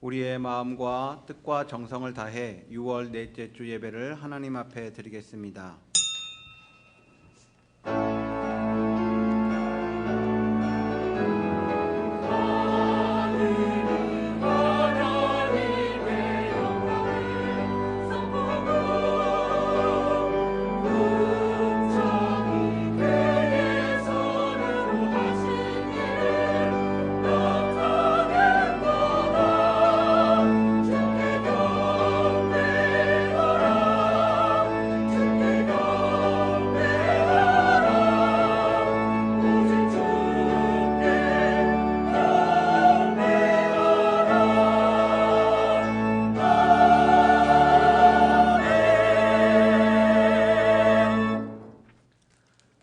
우리의 마음과 뜻과 정성을 다해 6월 넷째 주 예배를 하나님 앞에 드리겠습니다.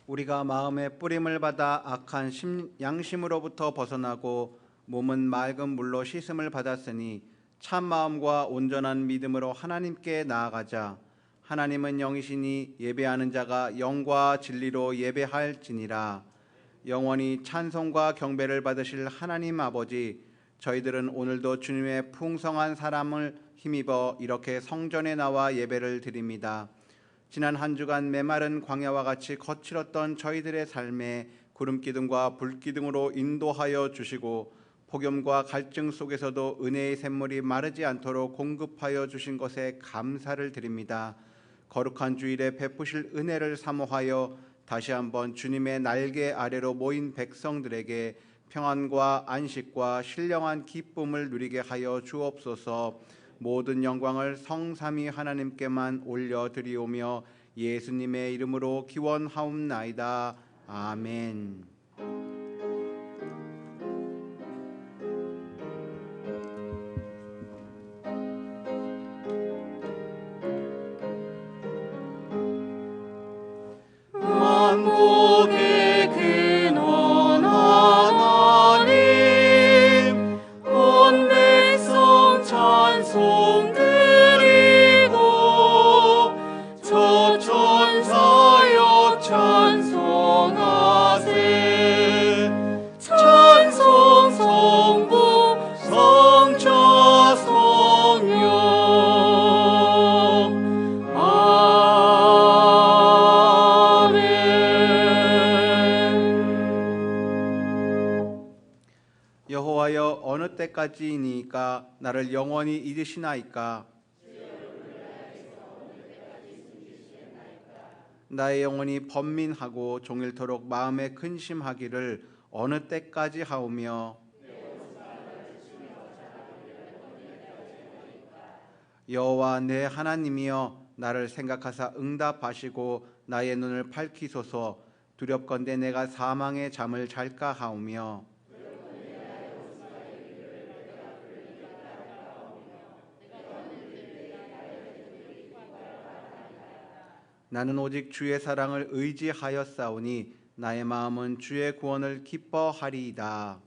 우리가 마음의 뿌림을 받아 악한 양심으로부터 벗어나고 몸은 맑은 물로 씻음을 받았으니 참 마음과 온전한 믿음으로 하나님께 나아가자. 하나님은 영이시니 예배하는 자가 영과 진리로 예배할지니라. 영원히 찬송과 경배를 받으실 하나님 아버지, 저희들은 오늘도 주님의 풍성한 사랑을 힘입어 이렇게 성전에 나와 예배를 드립니다. 지난 한 주간 메마른 광야와 같이 거칠었던 저희들의 삶에 구름기둥과 불기둥으로 인도하여 주시고 폭염과 갈증 속에서도 은혜의 샘물이 마르지 않도록 공급하여 주신 것에 감사를 드립니다. 거룩한 주일에 베푸실 은혜를 사모하여 다시 한번 주님의 날개 아래로 모인 백성들에게 평안과 안식과 신령한 기쁨을 누리게 하여 주옵소서. 모든 영광을 성삼위 하나님께만 올려드리오며 예수님의 이름으로 기원하옵나이다. 아멘. 만국의 근원 하나님, 온 백성 찬송 드리고 저 천사여 찬송하세. 찬송 성부 성자 성령. 여호와여, 어느 때까지이니까 나를 영원히 잊으시나이까? 나의 영혼이 번민하고 종일토록 마음에 근심하기를 어느 때까지 하오며, 여호와 내 하나님이여, 나를 생각하사 응답하시고 나의 눈을 밝히소서. 두렵건대 내가 사망의 잠을 잘까 하오며, 나는 오직 주의 사랑을 의지하였사오니 나의 마음은 주의 구원을 기뻐하리이다.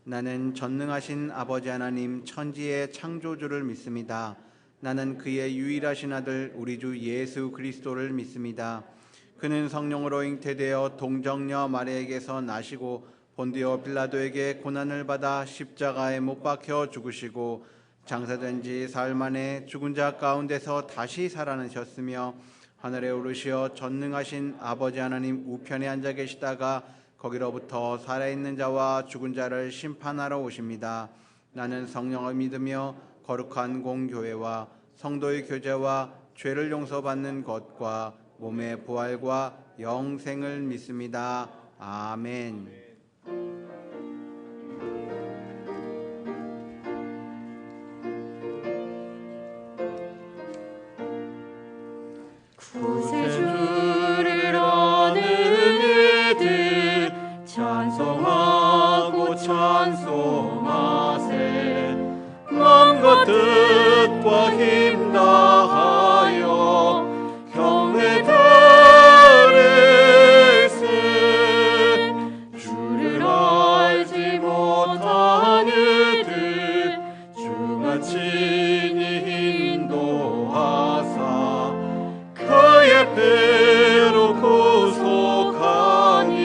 나는 전능하신 아버지 하나님 천지의 창조주를 믿습니다. 나는 그의 유일하신 아들 우리 주 예수 그리스도를 믿습니다. 그는 성령으로 잉태되어 동정녀 마리아에게서 나시고 본디오 빌라도에게 고난을 받아 십자가에 못 박혀 죽으시고 장사된 지 사흘 만에 죽은 자 가운데서 다시 살아나셨으며 하늘에 오르시어 전능하신 아버지 하나님 우편에 앉아 계시다가 거기로부터 살아있는 자와 죽은 자를 심판하러 오십니다. 나는 성령을 믿으며 거룩한 공교회와 성도의 교제와 죄를 용서받는 것과 몸의 부활과 영생을 믿습니다. 아멘. 구세주를 아는 이들 찬송하고 찬송하세. 마음과 뜻과 힘 다하여 경외 드리세. 주를 알지 못하는 이들 주가 친히 인도하사 그의 배로 구속하니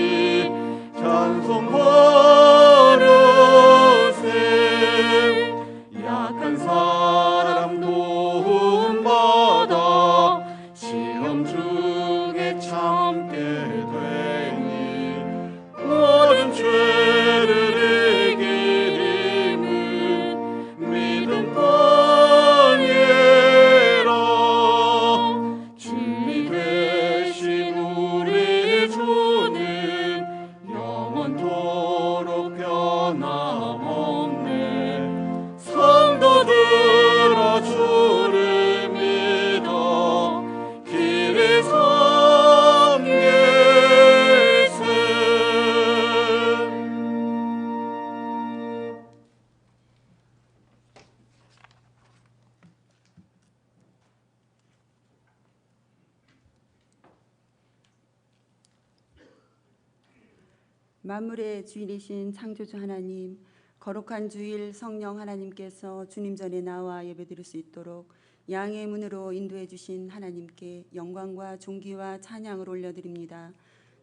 만물의 주인이신 창조주 하나님, 거룩한 주일 성령 하나님께서 주님 전에 나와 예배드릴 수 있도록 양의 문으로 인도해 주신 하나님께 영광과 존귀와 찬양을 올려드립니다.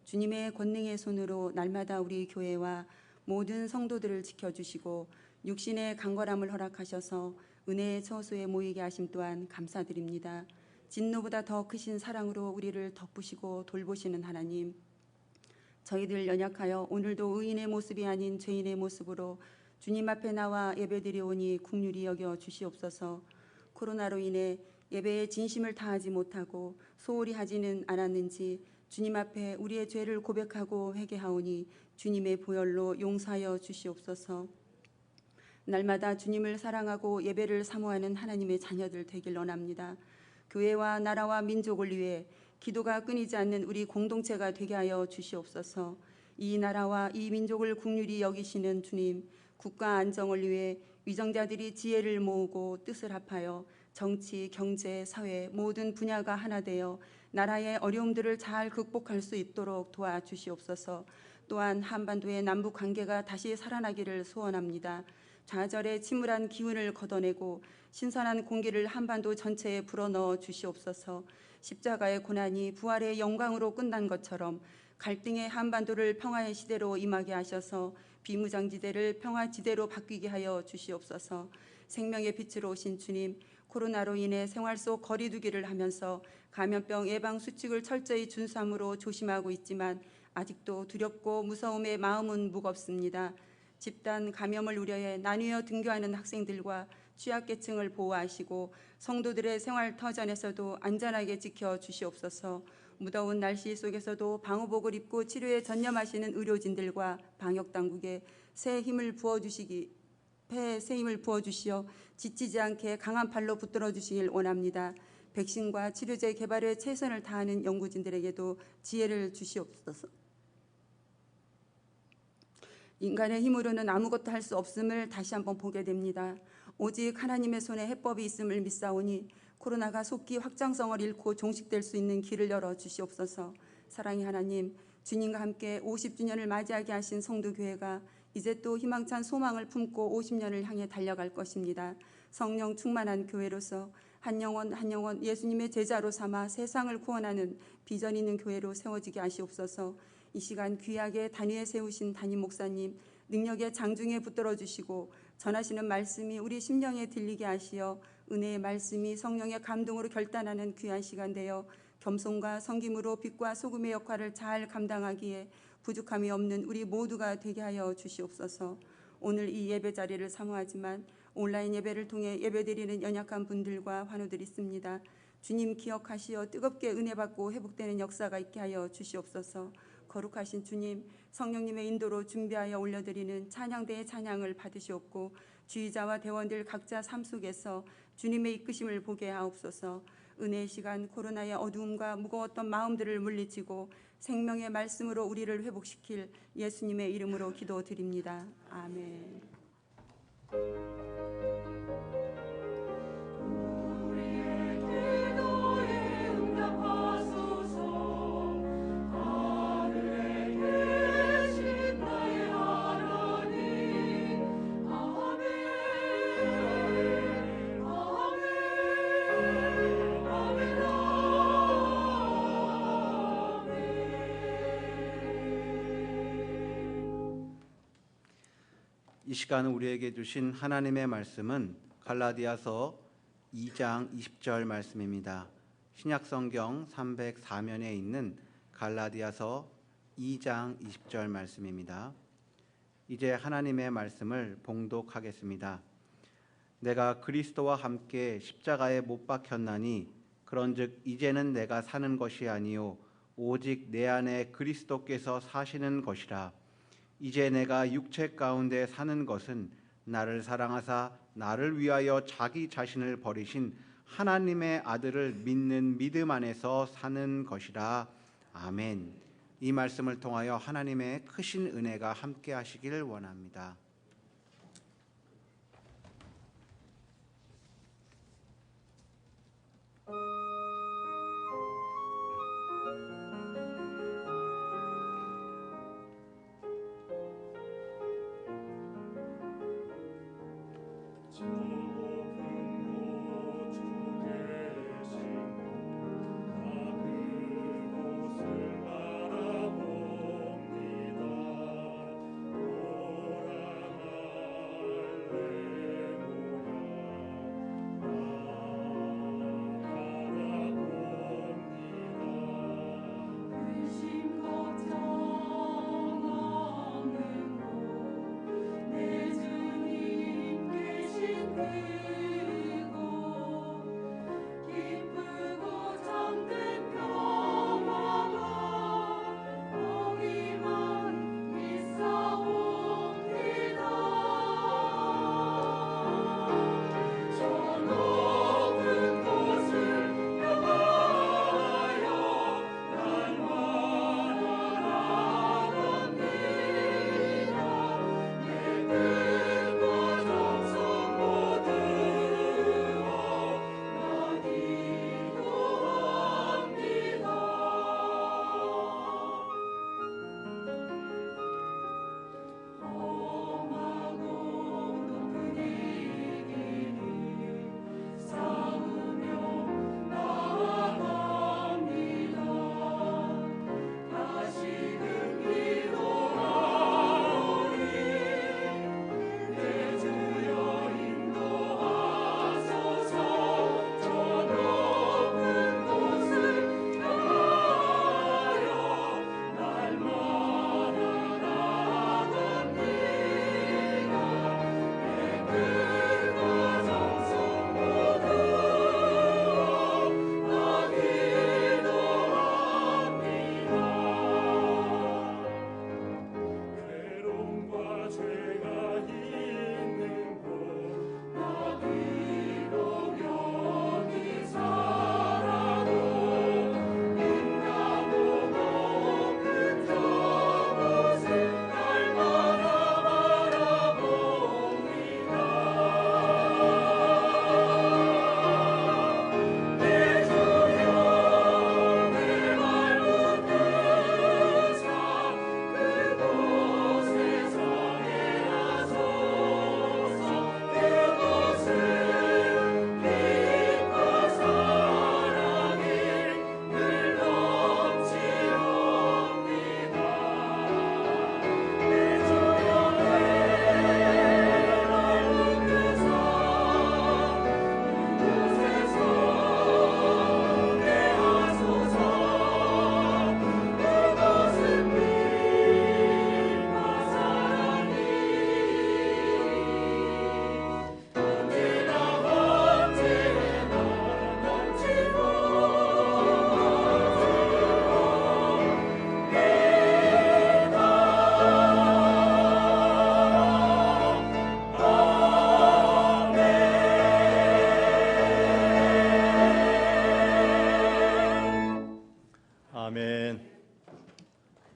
주님의 권능의 손으로 날마다 우리 교회와 모든 성도들을 지켜주시고 육신의 강건함을 허락하셔서 은혜의 처소에 모이게 하심 또한 감사드립니다. 진노보다 더 크신 사랑으로 우리를 덮으시고 돌보시는 하나님, 저희들 연약하여 오늘도 의인의 모습이 아닌 죄인의 모습으로 주님 앞에 나와 예배드리오니 긍휼히 여겨 주시옵소서. 코로나로 인해 예배에 진심을 다하지 못하고 소홀히 하지는 않았는지 주님 앞에 우리의 죄를 고백하고 회개하오니 주님의 보혈로 용서하여 주시옵소서. 날마다 주님을 사랑하고 예배를 사모하는 하나님의 자녀들 되길 원합니다. 교회와 나라와 민족을 위해 기도가 끊이지 않는 우리 공동체가 되게 하여 주시옵소서. 이 나라와 이 민족을 긍휼히 여기시는 주님, 국가 안정을 위해 위정자들이 지혜를 모으고 뜻을 합하여 정치, 경제, 사회 모든 분야가 하나 되어 나라의 어려움들을 잘 극복할 수 있도록 도와주시옵소서. 또한 한반도의 남북 관계가 다시 살아나기를 소원합니다. 좌절의 침울한 기운을 걷어내고 신선한 공기를 한반도 전체에 불어넣어 주시옵소서. 십자가의 고난이 부활의 영광으로 끝난 것처럼 갈등의 한반도를 평화의 시대로 임하게 하셔서 비무장지대를 평화지대로 바뀌게 하여 주시옵소서. 생명의 빛으로 오신 주님, 코로나로 인해 생활 속 거리두기를 하면서 감염병 예방 수칙을 철저히 준수함으로 조심하고 있지만 아직도 두렵고 무서움에 마음은 무겁습니다. 집단 감염을 우려해 나뉘어 등교하는 학생들과 취약계층을 보호하시고 성도들의 생활 터전에서도 안전하게 지켜주시옵소서. 무더운 날씨 속에서도 방호복을 입고 치료에 전념하시는 의료진들과 방역당국에 새 힘을 부어주시어 지치지 않게 강한 팔로 붙들어 주시길 원합니다. 백신과 치료제 개발에 최선을 다하는 연구진들에게도 지혜를 주시옵소서. 인간의 힘으로는 아무것도 할 수 없음을 다시 한번 보게 됩니다. 오직 하나님의 손에 해법이 있음을 믿사오니 코로나가 속히 확장성을 잃고 종식될 수 있는 길을 열어 주시옵소서. 사랑의 하나님, 주님과 함께 50주년을 맞이하게 하신 성도교회가 이제 또 희망찬 소망을 품고 50년을 향해 달려갈 것입니다. 성령 충만한 교회로서 한 영혼 한 영혼 예수님의 제자로 삼아 세상을 구원하는 비전 있는 교회로 세워지게 하시옵소서. 이 시간 귀하게 단위에 세우신 담임 목사님, 능력의 장중에 붙들어 주시고 전하시는 말씀이 우리 심령에 들리게 하시어 은혜의 말씀이 성령의 감동으로 결단하는 귀한 시간 되어 겸손과 섬김으로 빛과 소금의 역할을 잘 감당하기에 부족함이 없는 우리 모두가 되게 하여 주시옵소서. 오늘 이 예배 자리를 사모하지만 온라인 예배를 통해 예배드리는 연약한 분들과 환우들이 있습니다. 주님 기억하시어 뜨겁게 은혜 받고 회복되는 역사가 있게 하여 주시옵소서. 거룩하신 주님, 성령님의 인도로 준비하여 올려드리는 찬양대의 찬양을 받으시옵고 주의자와 대원들 각자 삶 속에서 주님의 이끄심을 보게 하옵소서. 은혜의 시간 코로나의 어두움과 무거웠던 마음들을 물리치고 생명의 말씀으로 우리를 회복시킬 예수님의 이름으로 기도드립니다. 아멘. 이 시간 우리에게 주신 하나님의 말씀은 갈라디아서 2장 20절 말씀입니다. 신약성경 304면에 있는 갈라디아서 2장 20절 말씀입니다. 이제 하나님의 말씀을 봉독하겠습니다. 내가 그리스도와 함께 십자가에 못 박혔나니 그런즉 이제는 내가 사는 것이 아니요 오직 내 안에 그리스도께서 사시는 것이라. 이제 내가 육체 가운데 사는 것은 나를 사랑하사 나를 위하여 자기 자신을 버리신 하나님의 아들을 믿는 믿음 안에서 사는 것이라. 아멘. 이 말씀을 통하여 하나님의 크신 은혜가 함께 하시길 원합니다.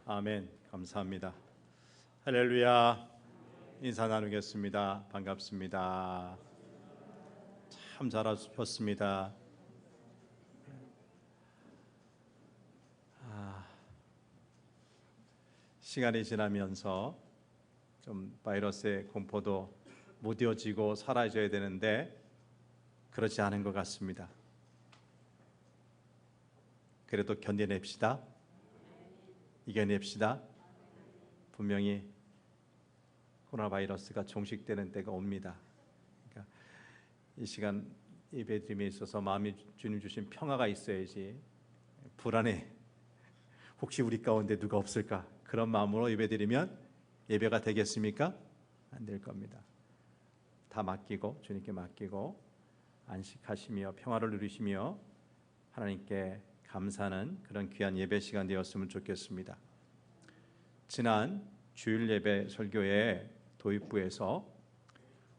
아멘. 감사합니다. 할렐루야. 인사 나누겠습니다. 반갑습니다. 참 잘하셨습니다. 시간이 지나면서 좀 바이러스의 공포도 무뎌지고 사라져야 되는데 그렇지 않은 것 같습니다. 그래도 견뎌냅시다. 이겨냅시다. 분명히 코로나 바이러스가 종식되는 때가 옵니다. 그러니까 이 시간 예배드림에 있어서 마음이 주님 주신 평화가 있어야지 불안해. 혹시 우리 가운데 누가 없을까? 그런 마음으로 예배드리면 예배가 되겠습니까? 안 될 겁니다. 다 맡기고 주님께 맡기고 안식하시며 평화를 누리시며 하나님께 감사하는 그런 귀한 예배 시간 되었으면 좋겠습니다. 지난 주일 예배 설교의 도입부에서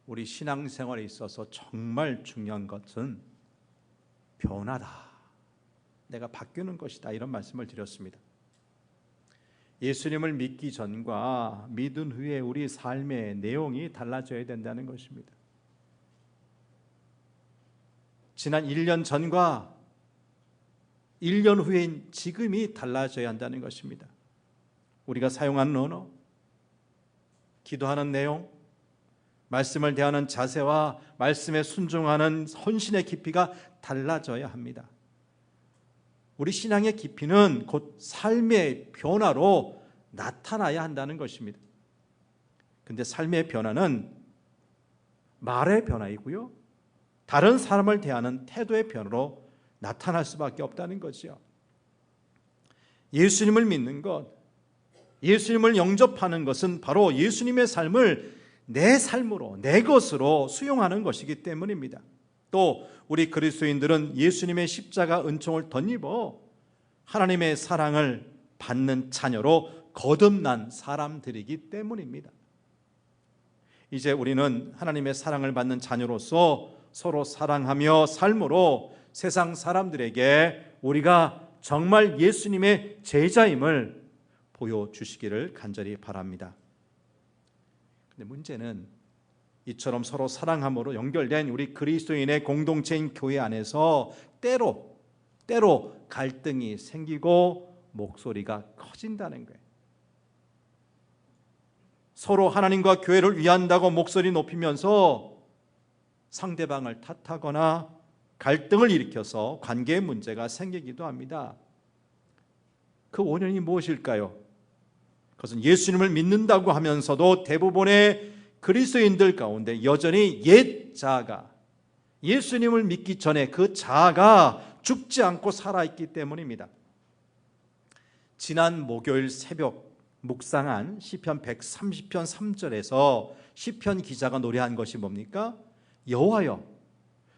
우리 신앙생활에 있어서 정말 중요한 것은 변하다. 내가 바뀌는 것이다. 이런 말씀을 드렸습니다. 예수님을 믿기 전과 믿은 후에 우리 삶의 내용이 달라져야 된다는 것입니다. 지난 1년 전과 1년 후인 지금이 달라져야 한다는 것입니다. 우리가 사용하는 언어, 기도하는 내용, 말씀을 대하는 자세와 말씀에 순종하는 헌신의 깊이가 달라져야 합니다. 우리 신앙의 깊이는 곧 삶의 변화로 나타나야 한다는 것입니다. 그런데 삶의 변화는 말의 변화이고요, 다른 사람을 대하는 태도의 변화로 나타날 수밖에 없다는 거죠. 예수님을 믿는 것, 예수님을 영접하는 것은 바로 예수님의 삶을 내 삶으로, 내 것으로 수용하는 것이기 때문입니다. 또 우리 그리스도인들은 예수님의 십자가 은총을 덧입어 하나님의 사랑을 받는 자녀로 거듭난 사람들이기 때문입니다. 이제 우리는 하나님의 사랑을 받는 자녀로서 서로 사랑하며 삶으로 세상 사람들에게 우리가 정말 예수님의 제자임을 보여주시기를 간절히 바랍니다. 근데 문제는 이처럼 서로 사랑함으로 연결된 우리 그리스도인의 공동체인 교회 안에서 때로 갈등이 생기고 목소리가 커진다는 거예요. 서로 하나님과 교회를 위한다고 목소리 높이면서 상대방을 탓하거나 갈등을 일으켜서 관계의 문제가 생기기도 합니다. 그 원인이 무엇일까요? 그것은 예수님을 믿는다고 하면서도 대부분의 그리스도인들 가운데 여전히 옛 자아가, 예수님을 믿기 전에 그 자아가 죽지 않고 살아있기 때문입니다. 지난 목요일 새벽 묵상한 시편 130편 3절에서 시편 기자가 노래한 것이 뭡니까? 여호와여,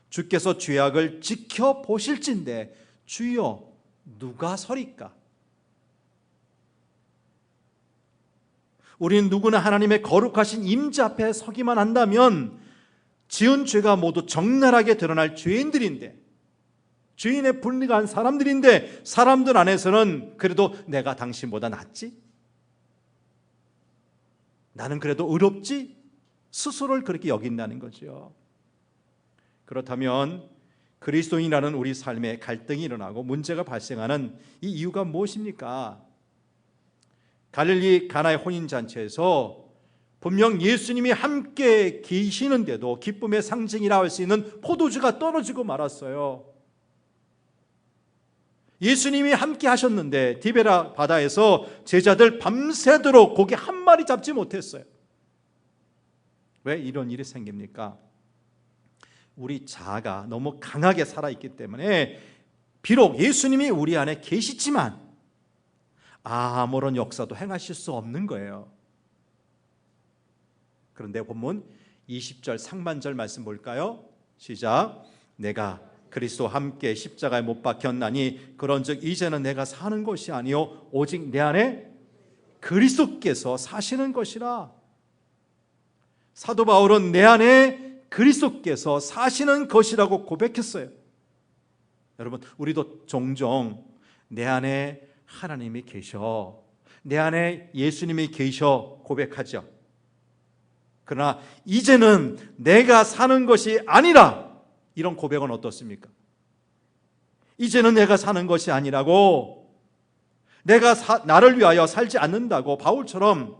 주께서 죄악을 지켜보실진대 주여 누가 서리까? 우리는 누구나 하나님의 거룩하신 임재 앞에 서기만 한다면 지은 죄가 모두 적나라하게 드러날 죄인들인데, 죄인의 불리한 사람들인데, 사람들 안에서는 그래도 내가 당신보다 낫지? 나는 그래도 의롭지? 스스로를 그렇게 여긴다는 거죠. 그렇다면 그리스도인이라는 우리 삶에 갈등이 일어나고 문제가 발생하는 이 이유가 무엇입니까? 갈릴리 가나의 혼인잔치에서 분명 예수님이 함께 계시는데도 기쁨의 상징이라 할 수 있는 포도주가 떨어지고 말았어요. 예수님이 함께 하셨는데 디베라 바다에서 제자들 밤새도록 고기 한 마리 잡지 못했어요. 왜 이런 일이 생깁니까? 우리 자아가 너무 강하게 살아있기 때문에 비록 예수님이 우리 안에 계시지만 아무런 역사도 행하실 수 없는 거예요. 그런데 본문 20절 상반절 말씀 볼까요? 시작. 내가 그리스도와 함께 십자가에 못 박혔나니 그런즉 이제는 내가 사는 것이 아니요 오직 내 안에 그리스도께서 사시는 것이라. 사도 바울은 내 안에 그리스도께서 사시는 것이라고 고백했어요. 여러분, 우리도 종종 내 안에 하나님이 계셔, 내 안에 예수님이 계셔 고백하죠. 그러나 이제는 내가 사는 것이 아니라, 이런 고백은 어떻습니까? 이제는 내가 사는 것이 아니라고, 내가 나를 위하여 살지 않는다고 바울처럼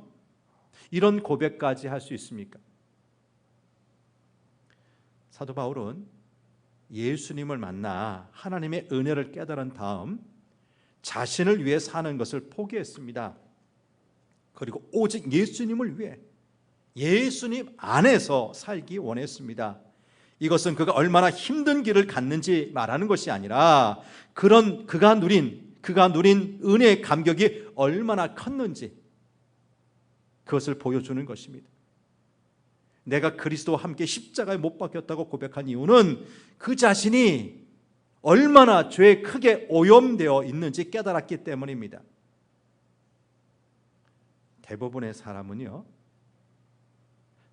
이런 고백까지 할 수 있습니까? 사도 바울은 예수님을 만나 하나님의 은혜를 깨달은 다음 자신을 위해 사는 것을 포기했습니다. 그리고 오직 예수님을 위해, 예수님 안에서 살기 원했습니다. 이것은 그가 얼마나 힘든 길을 갔는지 말하는 것이 아니라 그가 누린 은혜의 감격이 얼마나 컸는지 그것을 보여주는 것입니다. 내가 그리스도와 함께 십자가에 못 박혔다고 고백한 이유는 그 자신이 얼마나 죄에 크게 오염되어 있는지 깨달았기 때문입니다. 대부분의 사람은요,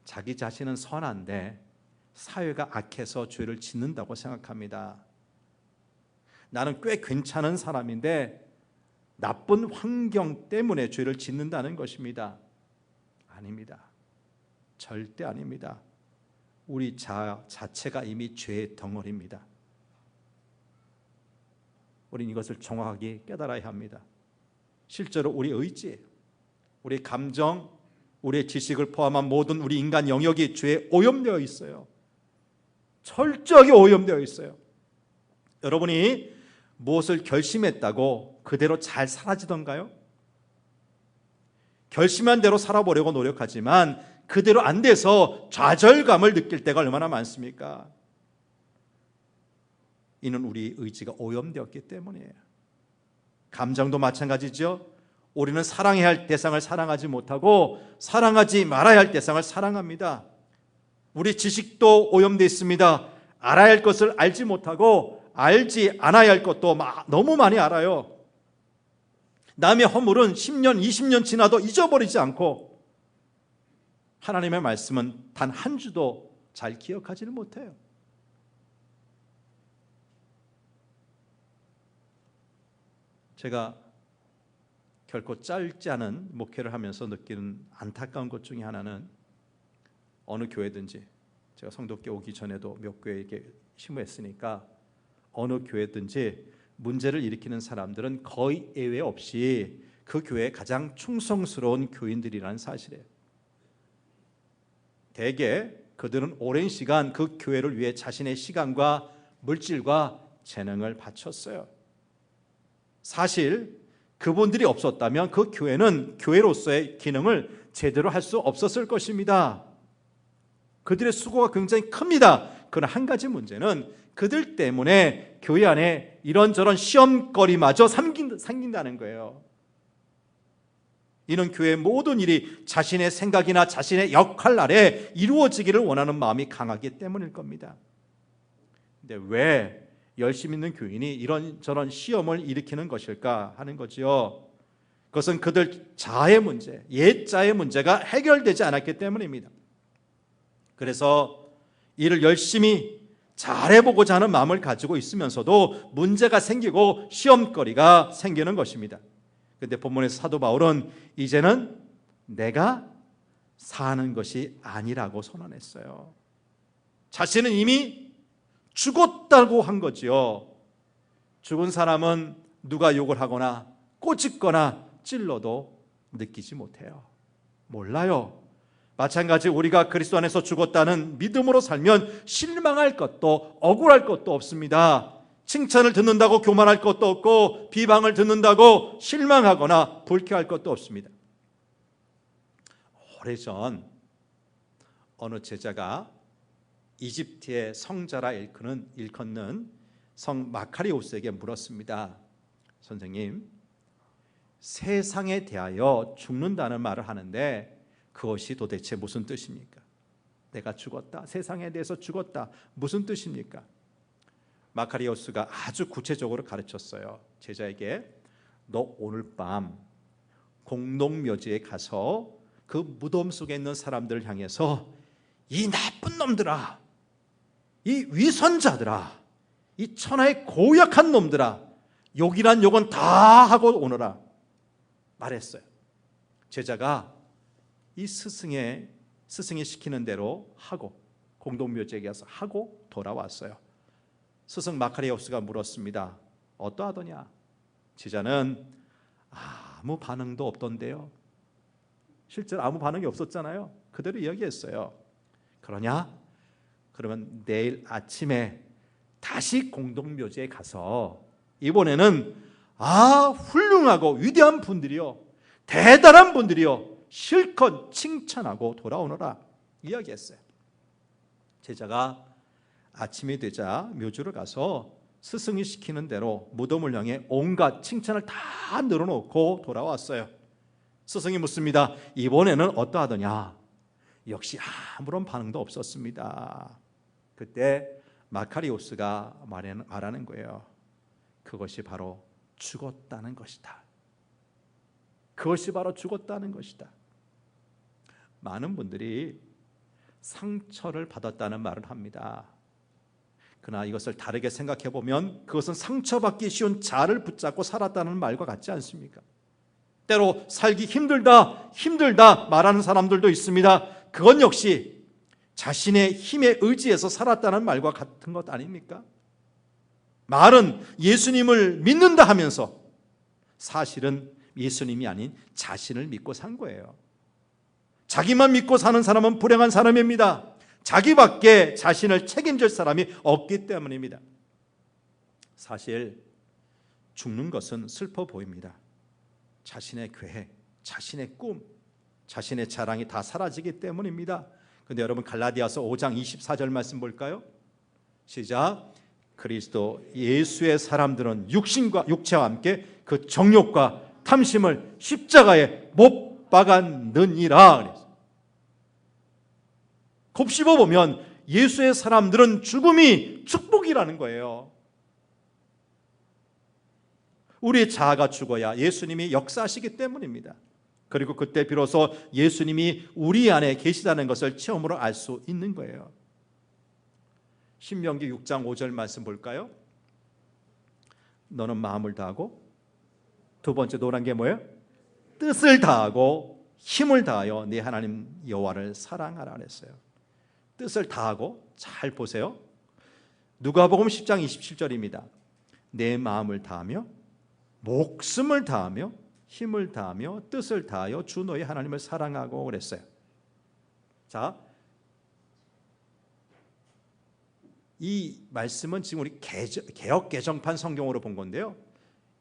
자기 자신은 선한데 사회가 악해서 죄를 짓는다고 생각합니다. 나는 꽤 괜찮은 사람인데 나쁜 환경 때문에 죄를 짓는다는 것입니다. 아닙니다. 절대 아닙니다. 우리 자체가 이미 죄의 덩어리입니다. 우리는 이것을 정확하게 깨달아야 합니다. 실제로 우리 의지, 우리 감정, 우리의 지식을 포함한 모든 우리 인간 영역이 죄에 오염되어 있어요. 철저하게 오염되어 있어요. 여러분이 무엇을 결심했다고 그대로 잘 사라지던가요? 결심한 대로 살아보려고 노력하지만 그대로 안 돼서 좌절감을 느낄 때가 얼마나 많습니까? 이는 우리 의지가 오염되었기 때문이에요. 감정도 마찬가지죠. 우리는 사랑해야 할 대상을 사랑하지 못하고 사랑하지 말아야 할 대상을 사랑합니다. 우리 지식도 오염되어 있습니다. 알아야 할 것을 알지 못하고 알지 않아야 할 것도 너무 많이 알아요. 남의 허물은 10년, 20년 지나도 잊어버리지 않고 하나님의 말씀은 단 한 주도 잘 기억하지는 못해요. 제가 결코 짧지 않은 목회를 하면서 느끼는 안타까운 것 중에 하나는 어느 교회든지 제가 성도께 오기 전에도 몇 교회에 이렇게 심부했으니까 어느 교회든지 문제를 일으키는 사람들은 거의 예외 없이 그 교회에 가장 충성스러운 교인들이라는 사실이에요. 대개 그들은 오랜 시간 그 교회를 위해 자신의 시간과 물질과 재능을 바쳤어요. 사실 그분들이 없었다면 그 교회는 교회로서의 기능을 제대로 할 수 없었을 것입니다. 그들의 수고가 굉장히 큽니다. 그러나 한 가지 문제는 그들 때문에 교회 안에 이런저런 시험거리마저 생긴다는 거예요. 이는 교회의 모든 일이 자신의 생각이나 자신의 역할 아래 이루어지기를 원하는 마음이 강하기 때문일 겁니다. 근데 왜 열심 있는 교인이 이런저런 시험을 일으키는 것일까 하는 거지요. 그것은 그들 자아의 문제, 옛자의 문제가 해결되지 않았기 때문입니다. 그래서 이를 열심히 잘해보고자 하는 마음을 가지고 있으면서도 문제가 생기고 시험거리가 생기는 것입니다. 그런데 본문에서 사도 바울은 이제는 내가 사는 것이 아니라고 선언했어요. 자신은 이미 죽었다고 한 거지요. 죽은 사람은 누가 욕을 하거나 꼬집거나 찔러도 느끼지 못해요. 몰라요. 마찬가지 우리가 그리스도 안에서 죽었다는 믿음으로 살면 실망할 것도 억울할 것도 없습니다. 칭찬을 듣는다고 교만할 것도 없고 비방을 듣는다고 실망하거나 불쾌할 것도 없습니다. 오래전 어느 제자가 이집트의 성자라 일컫는 성 마카리오스에게 물었습니다. 선생님, 세상에 대하여 죽는다는 말을 하는데 그것이 도대체 무슨 뜻입니까? 내가 죽었다, 세상에 대해서 죽었다, 무슨 뜻입니까? 마카리오스가 아주 구체적으로 가르쳤어요. 제자에게 너 오늘 밤 공동묘지에 가서 그 무덤 속에 있는 사람들을 향해서 이 나쁜 놈들아, 이 위선자들아, 이 천하의 고약한 놈들아, 욕이란 욕은 다 하고 오너라 말했어요. 제자가 이 스승이 시키는 대로 하고 공동묘지에 가서 하고 돌아왔어요. 스승 마카리오스가 물었습니다. 어떠하더냐? 제자는 아무 반응도 없던데요. 실제로 아무 반응이 없었잖아요. 그대로 이야기했어요. 그러냐? 그러면 내일 아침에 다시 공동묘지에 가서 이번에는 훌륭하고 위대한 분들이요, 대단한 분들이요, 실컷 칭찬하고 돌아오너라 이야기했어요. 제자가 아침이 되자 묘지를 가서 스승이 시키는 대로 무덤을 향해 온갖 칭찬을 다 늘어놓고 돌아왔어요. 스승이 묻습니다. 이번에는 어떠하더냐? 역시 아무런 반응도 없었습니다. 그때 마카리오스가 말하는 거예요. 그것이 바로 죽었다는 것이다. 그것이 바로 죽었다는 것이다. 많은 분들이 상처를 받았다는 말을 합니다. 그러나 이것을 다르게 생각해 보면 그것은 상처받기 쉬운 자아를 붙잡고 살았다는 말과 같지 않습니까? 때로 살기 힘들다 말하는 사람들도 있습니다. 그건 역시 자신의 힘에 의지해서 살았다는 말과 같은 것 아닙니까? 말은 예수님을 믿는다 하면서 사실은 예수님이 아닌 자신을 믿고 산 거예요. 자기만 믿고 사는 사람은 불행한 사람입니다. 자기밖에 자신을 책임질 사람이 없기 때문입니다. 사실 죽는 것은 슬퍼 보입니다. 자신의 계획, 자신의 꿈, 자신의 자랑이 다 사라지기 때문입니다. 그런데 여러분 갈라디아서 5장 24절 말씀 볼까요? 시작. 그리스도 예수의 사람들은 육체와 함께 그 정욕과 탐심을 십자가에 못 박았느니라. 곱씹어 보면 예수의 사람들은 죽음이 축복이라는 거예요. 우리의 자아가 죽어야 예수님이 역사하시기 때문입니다. 그리고 그때 비로소 예수님이 우리 안에 계시다는 것을 체험으로 알 수 있는 거예요. 신명기 6장 5절 말씀 볼까요? 너는 마음을 다하고, 두 번째 노란 게 뭐예요? 뜻을 다하고 힘을 다하여 네 하나님 여호와를 사랑하라 그랬어요. 뜻을 다하고, 잘 보세요. 누가복음 10장 27절입니다. 내 마음을 다하며 목숨을 다하며 힘을 다하며 뜻을 다하여 주 너의 하나님을 사랑하고 그랬어요. 자, 이 말씀은 지금 우리 개역 개정판 성경으로 본 건데요.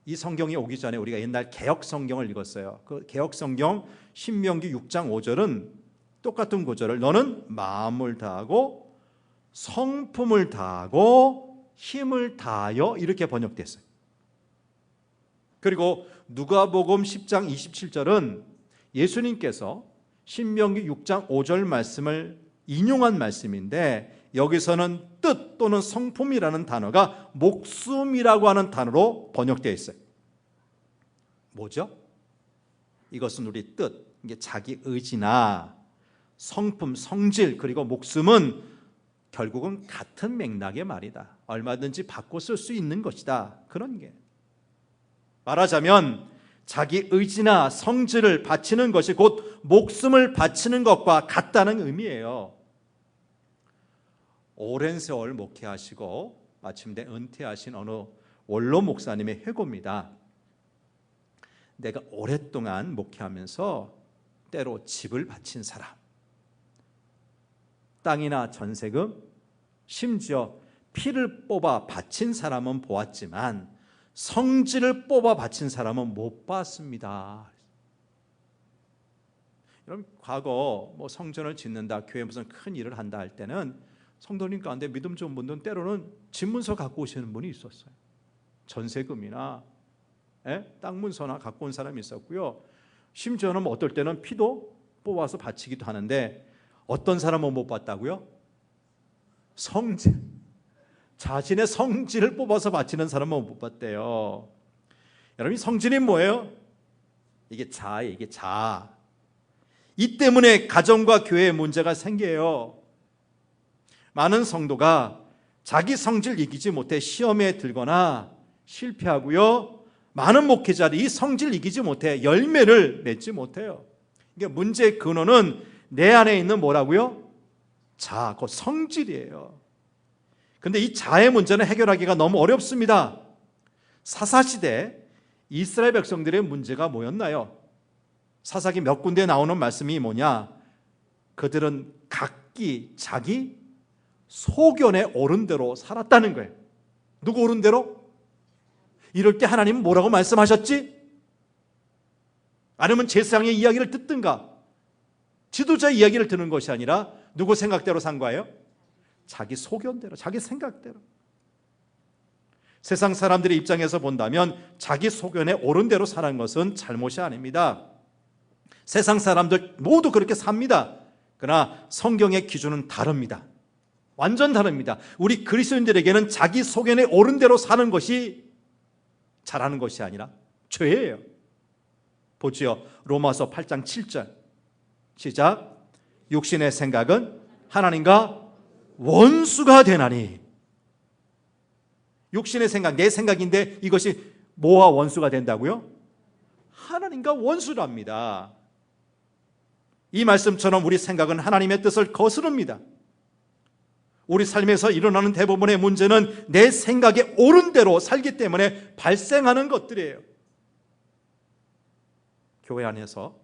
이 성경이 오기 전에 우리가 옛날 개역 성경을 읽었어요. 그 개역 성경 신명기 6장 5절은 똑같은 구절을 너는 마음을 다하고 성품을 다하고 힘을 다하여 이렇게 번역됐어요. 그리고 누가복음 10장 27절은 예수님께서 신명기 6장 5절 말씀을 인용한 말씀인데 여기서는 뜻 또는 성품이라는 단어가 목숨이라고 하는 단어로 번역되어 있어요. 뭐죠? 이것은 우리 뜻, 이게 자기 의지나 성품, 성질 그리고 목숨은 결국은 같은 맥락의 말이다. 얼마든지 바꿔 쓸 수 있는 것이다. 그런 게 말하자면 자기 의지나 성질을 바치는 것이 곧 목숨을 바치는 것과 같다는 의미예요. 오랜 세월 목회하시고 마침내 은퇴하신 어느 원로 목사님의 회고입니다. 내가 오랫동안 목회하면서 때로 집을 바친 사람, 땅이나 전세금, 심지어 피를 뽑아 바친 사람은 보았지만 성질을 뽑아 바친 사람은 못 봤습니다. 여러분, 과거 성전을 짓는다, 교회 무슨 큰 일을 한다 할 때는 성도님 가운데 믿음 좋은 분들은 때로는 집문서 갖고 오시는 분이 있었어요. 전세금이나 땅 문서나 갖고 온 사람이 있었고요. 심지어는 어떨 때는 피도 뽑아서 바치기도 하는데 어떤 사람은 못 봤다고요? 성질, 자신의 성질을 뽑아서 바치는 사람은 못 봤대요. 여러분, 성질이 뭐예요? 이게 자아예요. 이게 자아. 이 때문에 가정과 교회에 문제가 생겨요. 많은 성도가 자기 성질 이기지 못해 시험에 들거나 실패하고요. 많은 목회자들이 이 성질 이기지 못해 열매를 맺지 못해요. 이게 문제의 근원은 내 안에 있는 뭐라고요? 자아, 그 성질이에요. 그런데 이 자아의 문제는 해결하기가 너무 어렵습니다. 사사시대 이스라엘 백성들의 문제가 뭐였나요? 사사기 몇 군데 나오는 말씀이 뭐냐? 그들은 각기 자기 소견에 옳은 대로 살았다는 거예요. 누구 옳은 대로? 이럴 때 하나님은 뭐라고 말씀하셨지? 아니면 제사장의 이야기를 듣든가 지도자 이야기를 듣는 것이 아니라 누구 생각대로 산 거예요? 자기 소견대로, 자기 생각대로. 세상 사람들의 입장에서 본다면 자기 소견에 옳은 대로 사는 것은 잘못이 아닙니다. 세상 사람들 모두 그렇게 삽니다. 그러나 성경의 기준은 다릅니다. 완전 다릅니다. 우리 그리스도인들에게는 자기 소견에 옳은 대로 사는 것이 잘하는 것이 아니라 죄예요. 보지요. 로마서 8장 7절 시작. 육신의 생각은 하나님과 원수가 되나니. 육신의 생각, 내 생각인데 이것이 뭐와 원수가 된다고요? 하나님과 원수랍니다. 이 말씀처럼 우리 생각은 하나님의 뜻을 거스릅니다. 우리 삶에서 일어나는 대부분의 문제는 내 생각에 옳은 대로 살기 때문에 발생하는 것들이에요. 교회 안에서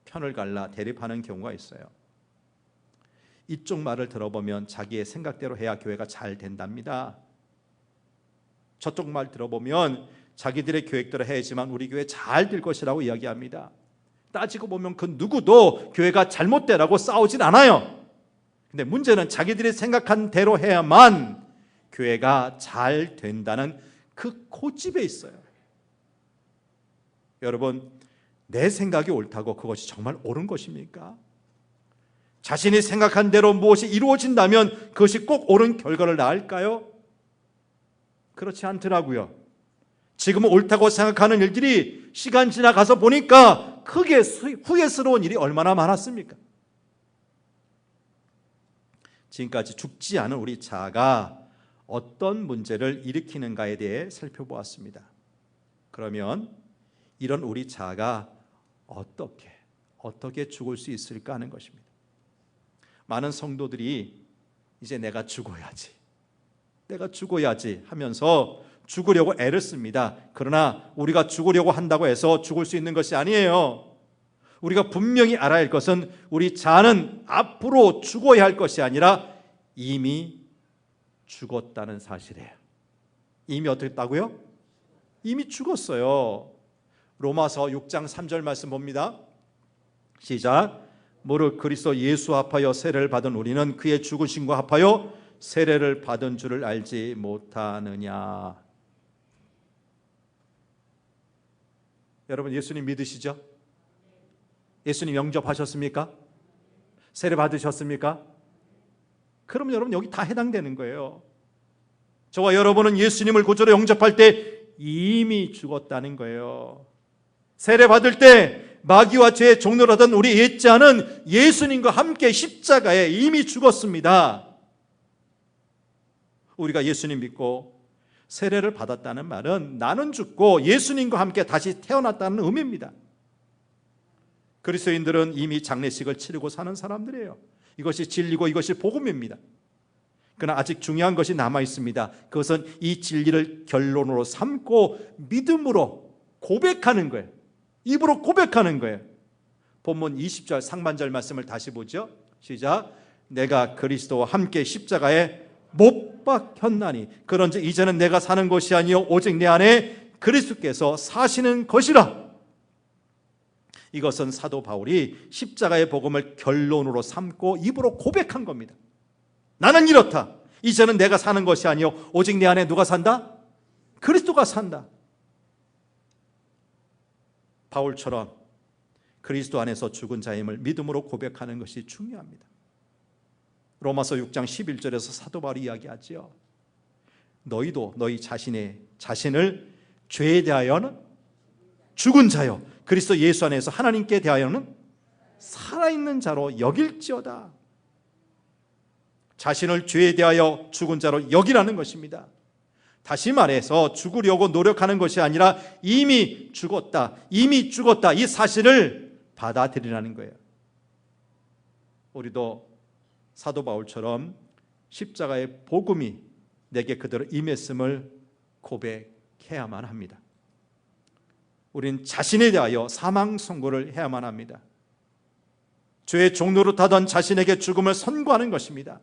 편을 갈라 대립하는 경우가 있어요. 이쪽 말을 들어보면 자기의 생각대로 해야 교회가 잘 된답니다. 저쪽 말 들어보면 자기들의 계획대로 해야지만 우리 교회 잘 될 것이라고 이야기합니다. 따지고 보면 그 누구도 교회가 잘못되라고 싸우진 않아요. 근데 문제는 자기들이 생각한 대로 해야만 교회가 잘 된다는 그 고집에 있어요. 여러분, 내 생각이 옳다고 그것이 정말 옳은 것입니까? 자신이 생각한 대로 무엇이 이루어진다면 그것이 꼭 옳은 결과를 낳을까요? 그렇지 않더라고요. 지금은 옳다고 생각하는 일들이 시간 지나가서 보니까 크게 후회스러운 일이 얼마나 많았습니까? 지금까지 죽지 않은 우리 자아가 어떤 문제를 일으키는가에 대해 살펴보았습니다. 그러면 이런 우리 자아가 어떻게 죽을 수 있을까 하는 것입니다. 많은 성도들이 이제 내가 죽어야지 하면서 죽으려고 애를 씁니다. 그러나 우리가 죽으려고 한다고 해서 죽을 수 있는 것이 아니에요. 우리가 분명히 알아야 할 것은 우리 자아는 앞으로 죽어야 할 것이 아니라 이미 죽었다는 사실이에요. 이미 어떻게 했다고요? 이미 죽었어요. 로마서 6장 3절 말씀 봅니다. 시작. 무릇 그리스도 예수 합하여 세례를 받은 우리는 그의 죽으심과 합하여 세례를 받은 줄을 알지 못하느냐. 여러분, 예수님 믿으시죠? 예수님 영접하셨습니까? 세례 받으셨습니까? 그럼 여러분 여기 다 해당되는 거예요. 저와 여러분은 예수님을 구주로 영접할 때 이미 죽었다는 거예요. 세례 받을 때 마귀와 죄의 종노를 하던 우리 옛자는 예수님과 함께 십자가에 이미 죽었습니다. 우리가 예수님 믿고 세례를 받았다는 말은 나는 죽고 예수님과 함께 다시 태어났다는 의미입니다. 그리스도인들은 이미 장례식을 치르고 사는 사람들이에요. 이것이 진리고 이것이 복음입니다. 그러나 아직 중요한 것이 남아 있습니다. 그것은 이 진리를 결론으로 삼고 믿음으로 고백하는 거예요. 입으로 고백하는 거예요. 본문 20절 상반절 말씀을 다시 보죠. 시작. 내가 그리스도와 함께 십자가에 못 박혔나니 그런즉 이제는 내가 사는 것이 아니요 오직 내 안에 그리스도께서 사시는 것이라. 이것은 사도 바울이 십자가의 복음을 결론으로 삼고 입으로 고백한 겁니다. 나는 이렇다. 이제는 내가 사는 것이 아니요 오직 내 안에 누가 산다? 그리스도가 산다. 바울처럼 그리스도 안에서 죽은 자임을 믿음으로 고백하는 것이 중요합니다. 로마서 6장 11절에서 사도 바울이 이야기하지요. 너희도 너희 자신을 죄에 대하여는 죽은 자요 그리스도 예수 안에서 하나님께 대하여는 살아있는 자로 여길지어다. 자신을 죄에 대하여 죽은 자로 여기라는 것입니다. 다시 말해서 죽으려고 노력하는 것이 아니라 이미 죽었다 이 사실을 받아들이라는 거예요. 우리도 사도 바울처럼 십자가의 복음이 내게 그대로 임했음을 고백해야만 합니다. 우린 자신에 대하여 사망 선고를 해야만 합니다. 죄의 종노릇 하던 자신에게 죽음을 선고하는 것입니다.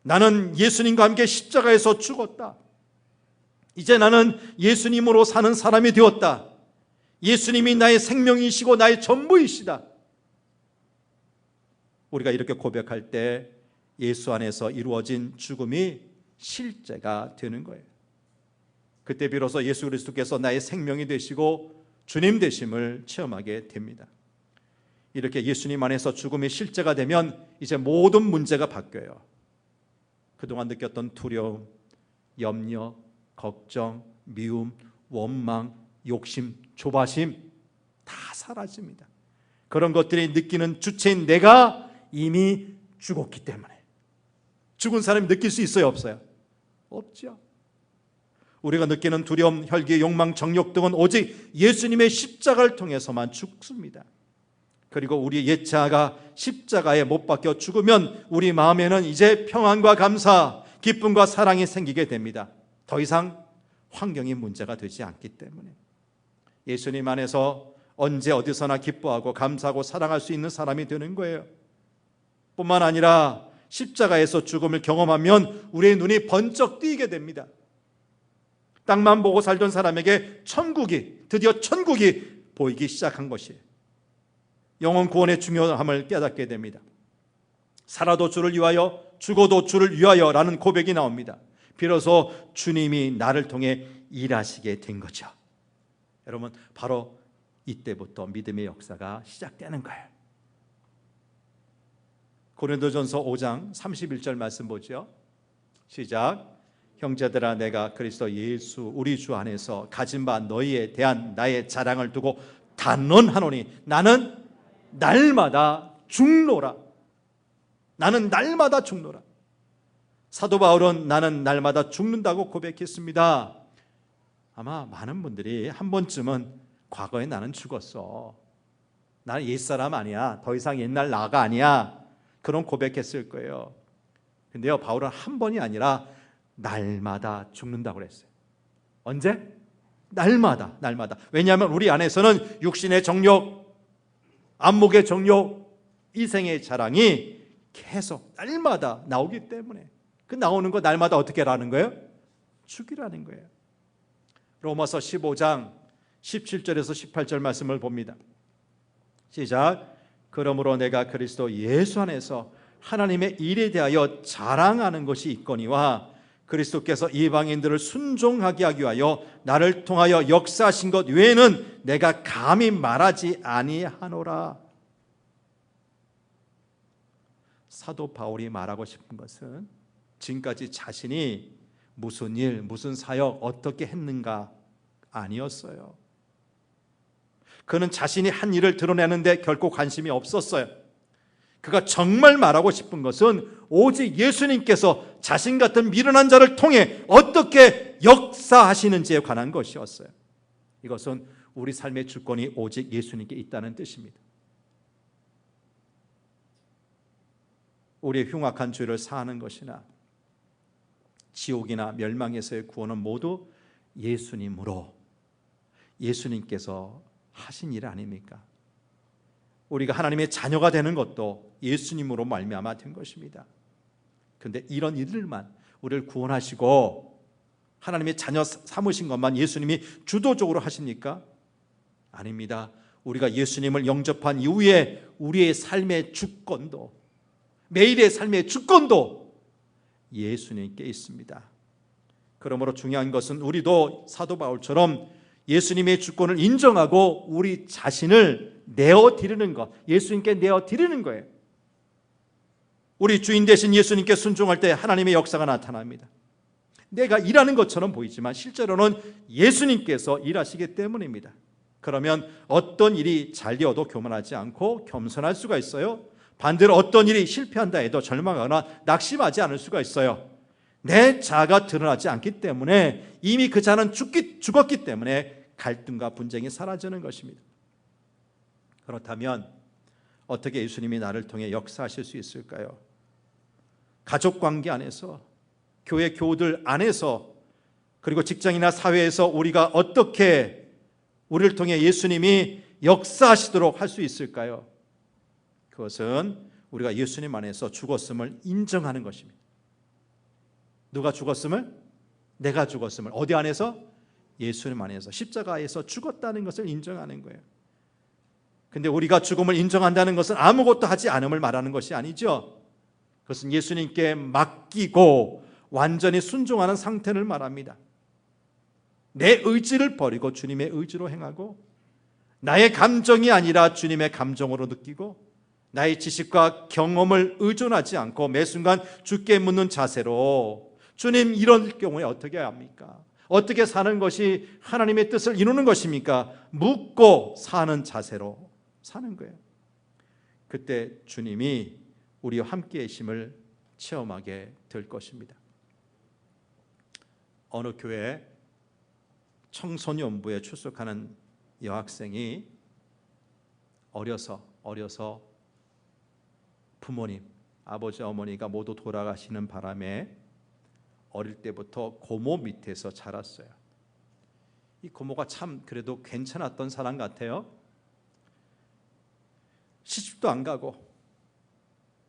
나는 예수님과 함께 십자가에서 죽었다. 이제 나는 예수님으로 사는 사람이 되었다. 예수님이 나의 생명이시고 나의 전부이시다. 우리가 이렇게 고백할 때 예수 안에서 이루어진 죽음이 실제가 되는 거예요. 그때 비로소 예수 그리스도께서 나의 생명이 되시고 주님 되심을 체험하게 됩니다. 이렇게 예수님 안에서 죽음이 실제가 되면 이제 모든 문제가 바뀌어요. 그동안 느꼈던 두려움, 염려, 걱정, 미움, 원망, 욕심, 조바심 다 사라집니다. 그런 것들이 느끼는 주체인 내가 이미 죽었기 때문에. 죽은 사람이 느낄 수 있어요, 없어요? 없죠. 우리가 느끼는 두려움, 혈기, 욕망, 정욕 등은 오직 예수님의 십자가를 통해서만 죽습니다. 그리고 우리 옛 자아가 십자가에 못 박혀 죽으면 우리 마음에는 이제 평안과 감사, 기쁨과 사랑이 생기게 됩니다. 더 이상 환경이 문제가 되지 않기 때문에. 예수님 안에서 언제 어디서나 기뻐하고 감사하고 사랑할 수 있는 사람이 되는 거예요. 뿐만 아니라 십자가에서 죽음을 경험하면 우리의 눈이 번쩍 뜨이게 됩니다. 땅만 보고 살던 사람에게 드디어 천국이 보이기 시작한 것이에요. 영혼 구원의 중요함을 깨닫게 됩니다. 살아도 주를 위하여, 죽어도 주를 위하여라는 고백이 나옵니다. 비로소 주님이 나를 통해 일하시게 된 거죠. 여러분, 바로 이때부터 믿음의 역사가 시작되는 거예요. 고린도전서 5장 31절 말씀 보죠. 시작. 형제들아, 내가 그리스도 예수 우리 주 안에서 가진 바 너희에 대한 나의 자랑을 두고 단언하노니 나는 날마다 죽노라. 나는 날마다 죽노라. 사도 바울은 나는 날마다 죽는다고 고백했습니다. 아마 많은 분들이 한 번쯤은 과거에 나는 죽었어, 나는 옛사람 아니야, 더 이상 옛날 나가 아니야, 그런 고백했을 거예요. 근데요, 바울은 한 번이 아니라 날마다 죽는다고 그랬어요. 언제? 날마다. 왜냐하면 우리 안에서는 육신의 정욕, 안목의 정욕, 이생의 자랑이 계속 날마다 나오기 때문에 그 나오는 거 날마다 어떻게 하라는 거예요? 죽이라는 거예요. 로마서 15장 17절에서 18절 말씀을 봅니다. 시작. 그러므로 내가 그리스도 예수 안에서 하나님의 일에 대하여 자랑하는 것이 있거니와 그리스도께서 이방인들을 순종하게 하기 위하여 나를 통하여 역사하신 것 외에는 내가 감히 말하지 아니하노라. 사도 바울이 말하고 싶은 것은 지금까지 자신이 무슨 일, 무슨 사역, 어떻게 했는가 아니었어요. 그는 자신이 한 일을 드러내는데 결코 관심이 없었어요. 그가 정말 말하고 싶은 것은 오직 예수님께서 자신 같은 미련한 자를 통해 어떻게 역사하시는지에 관한 것이었어요. 이것은 우리 삶의 주권이 오직 예수님께 있다는 뜻입니다. 우리의 흉악한 죄를 사하는 것이나 지옥이나 멸망에서의 구원은 모두 예수님으로, 예수님께서 하신 일 아닙니까? 우리가 하나님의 자녀가 되는 것도 예수님으로 말미암아 된 것입니다. 그런데 이런 일들만 우리를 구원하시고 하나님의 자녀 삼으신 것만 예수님이 주도적으로 하십니까? 아닙니다. 우리가 예수님을 영접한 이후에 우리의 삶의 주권도, 매일의 삶의 주권도 예수님께 있습니다. 그러므로 중요한 것은 우리도 사도 바울처럼 예수님의 주권을 인정하고 우리 자신을 내어드리는 것, 예수님께 내어드리는 거예요. 우리 주인 되신 예수님께 순종할 때 하나님의 역사가 나타납니다. 내가 일하는 것처럼 보이지만 실제로는 예수님께서 일하시기 때문입니다. 그러면 어떤 일이 잘 되어도 교만하지 않고 겸손할 수가 있어요. 반대로 어떤 일이 실패한다 해도 절망하거나 낙심하지 않을 수가 있어요. 내 자아가 드러나지 않기 때문에 이미 그 자는 죽었기 때문에 갈등과 분쟁이 사라지는 것입니다. 그렇다면 어떻게 예수님이 나를 통해 역사하실 수 있을까요? 가족관계 안에서, 교회 교우들 안에서, 그리고 직장이나 사회에서 우리가 어떻게 우리를 통해 예수님이 역사하시도록 할 수 있을까요? 그것은 우리가 예수님 안에서 죽었음을 인정하는 것입니다. 누가 죽었음을? 내가 죽었음을. 어디 안에서? 예수님 안에서, 십자가에서 죽었다는 것을 인정하는 거예요. 근데 우리가 죽음을 인정한다는 것은 아무것도 하지 않음을 말하는 것이 아니죠. 그것은 예수님께 맡기고 완전히 순종하는 상태를 말합니다. 내 의지를 버리고 주님의 의지로 행하고, 나의 감정이 아니라 주님의 감정으로 느끼고, 나의 지식과 경험을 의존하지 않고 매 순간 주께 묻는 자세로, 주님 이런 경우에 어떻게 합니까? 어떻게 사는 것이 하나님의 뜻을 이루는 것입니까? 묻고 사는 자세로 사는 거예요. 그때 주님이 우리와 함께 계심을 체험하게 될 것입니다. 어느 교회 청소년부에 출석하는 여학생이 어려서 부모님, 아버지 어머니가 모두 돌아가시는 바람에 어릴 때부터 고모 밑에서 자랐어요. 이 고모가 참 그래도 괜찮았던 사람 같아요. 시집도 안 가고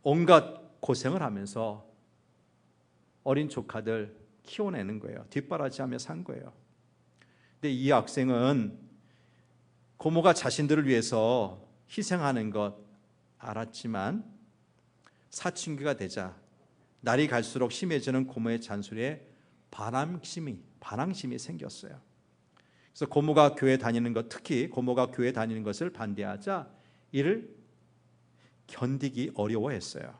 온갖 고생을 하면서 어린 조카들 키워내는 거예요. 뒷바라지하며 산 거예요. 근데 이 학생은 고모가 자신들을 위해서 희생하는 것 알았지만 사춘기가 되자 날이 갈수록 심해지는 고모의 잔소리에 반항심이 생겼어요. 그래서 고모가 교회 다니는 것, 특히 고모가 교회 다니는 것을 반대하자 이를 견디기 어려워했어요.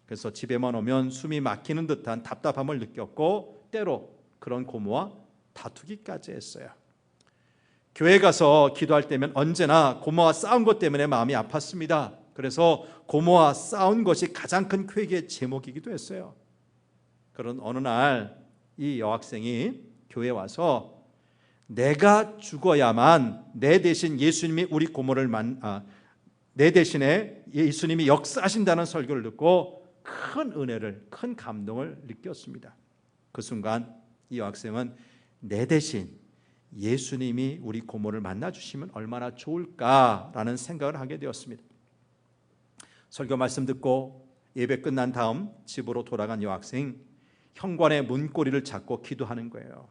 그래서 집에만 오면 숨이 막히는 듯한 답답함을 느꼈고 때로 그런 고모와 다투기까지 했어요. 교회 가서 기도할 때면 언제나 고모와 싸운 것 때문에 마음이 아팠습니다. 그래서 고모와 싸운 것이 가장 큰 회개의 제목이기도 했어요. 그런 어느 날 이 여학생이 교회에 와서 내가 죽어야만 내 대신 예수님이 우리 고모를 내 대신에 예수님이 역사하신다는 설교를 듣고 큰 은혜를, 큰 감동을 느꼈습니다. 그 순간 이 여학생은 내 대신 예수님이 우리 고모를 만나주시면 얼마나 좋을까라는 생각을 하게 되었습니다. 설교 말씀 듣고 예배 끝난 다음 집으로 돌아간 여학생, 현관의 문고리를 잡고 기도하는 거예요.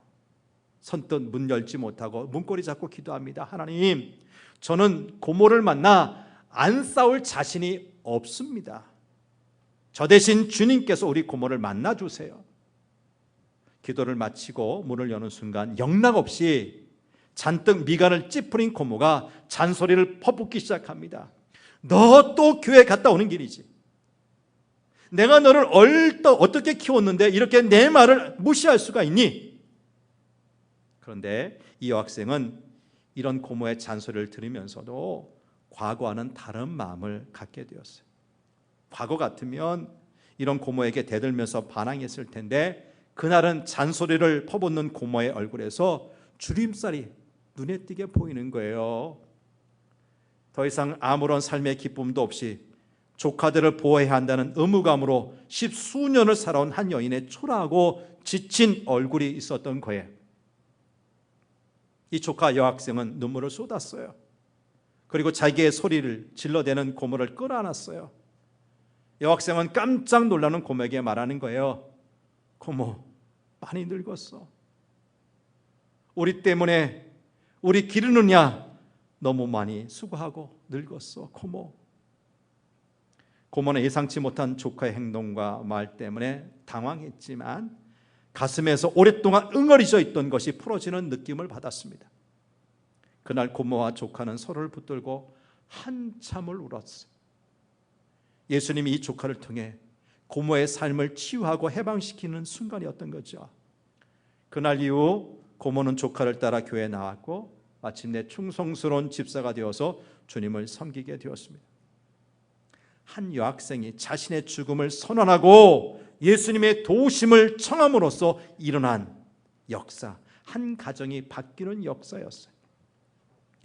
선뜻 문 열지 못하고 문고리 잡고 기도합니다. 하나님, 저는 고모를 만나 안 싸울 자신이 없습니다. 저 대신 주님께서 우리 고모를 만나주세요. 기도를 마치고 문을 여는 순간 영락없이 잔뜩 미간을 찌푸린 고모가 잔소리를 퍼붓기 시작합니다. 너 또 교회 갔다 오는 길이지. 내가 너를 어떻게 키웠는데 이렇게 내 말을 무시할 수가 있니? 그런데 이 여학생은 이런 고모의 잔소리를 들으면서도 과거와는 다른 마음을 갖게 되었어요. 과거 같으면 이런 고모에게 대들면서 반항했을 텐데 그날은 잔소리를 퍼붓는 고모의 얼굴에서 주림살이 눈에 띄게 보이는 거예요. 더 이상 아무런 삶의 기쁨도 없이 조카들을 보호해야 한다는 의무감으로 10수년을 살아온 한 여인의 초라하고 지친 얼굴이 있었던 거예요. 이 조카 여학생은 눈물을 쏟았어요. 그리고 자기의 소리를 질러대는 고모를 끌어안았어요. 여학생은 깜짝 놀라는 고모에게 말하는 거예요. 고모, 많이 늙었어. 우리 때문에 우리 기르느냐 너무 많이 수고하고 늙었어. 고모는 예상치 못한 조카의 행동과 말 때문에 당황했지만 가슴에서 오랫동안 응어리져 있던 것이 풀어지는 느낌을 받았습니다. 그날 고모와 조카는 서로를 붙들고 한참을 울었어요. 예수님이 이 조카를 통해 고모의 삶을 치유하고 해방시키는 순간이었던 거죠. 그날 이후 고모는 조카를 따라 교회에 나왔고 마침내 충성스러운 집사가 되어서 주님을 섬기게 되었습니다. 한 여학생이 자신의 죽음을 선언하고 예수님의 도우심을 청함으로써 일어난 역사, 한 가정이 바뀌는 역사였어요.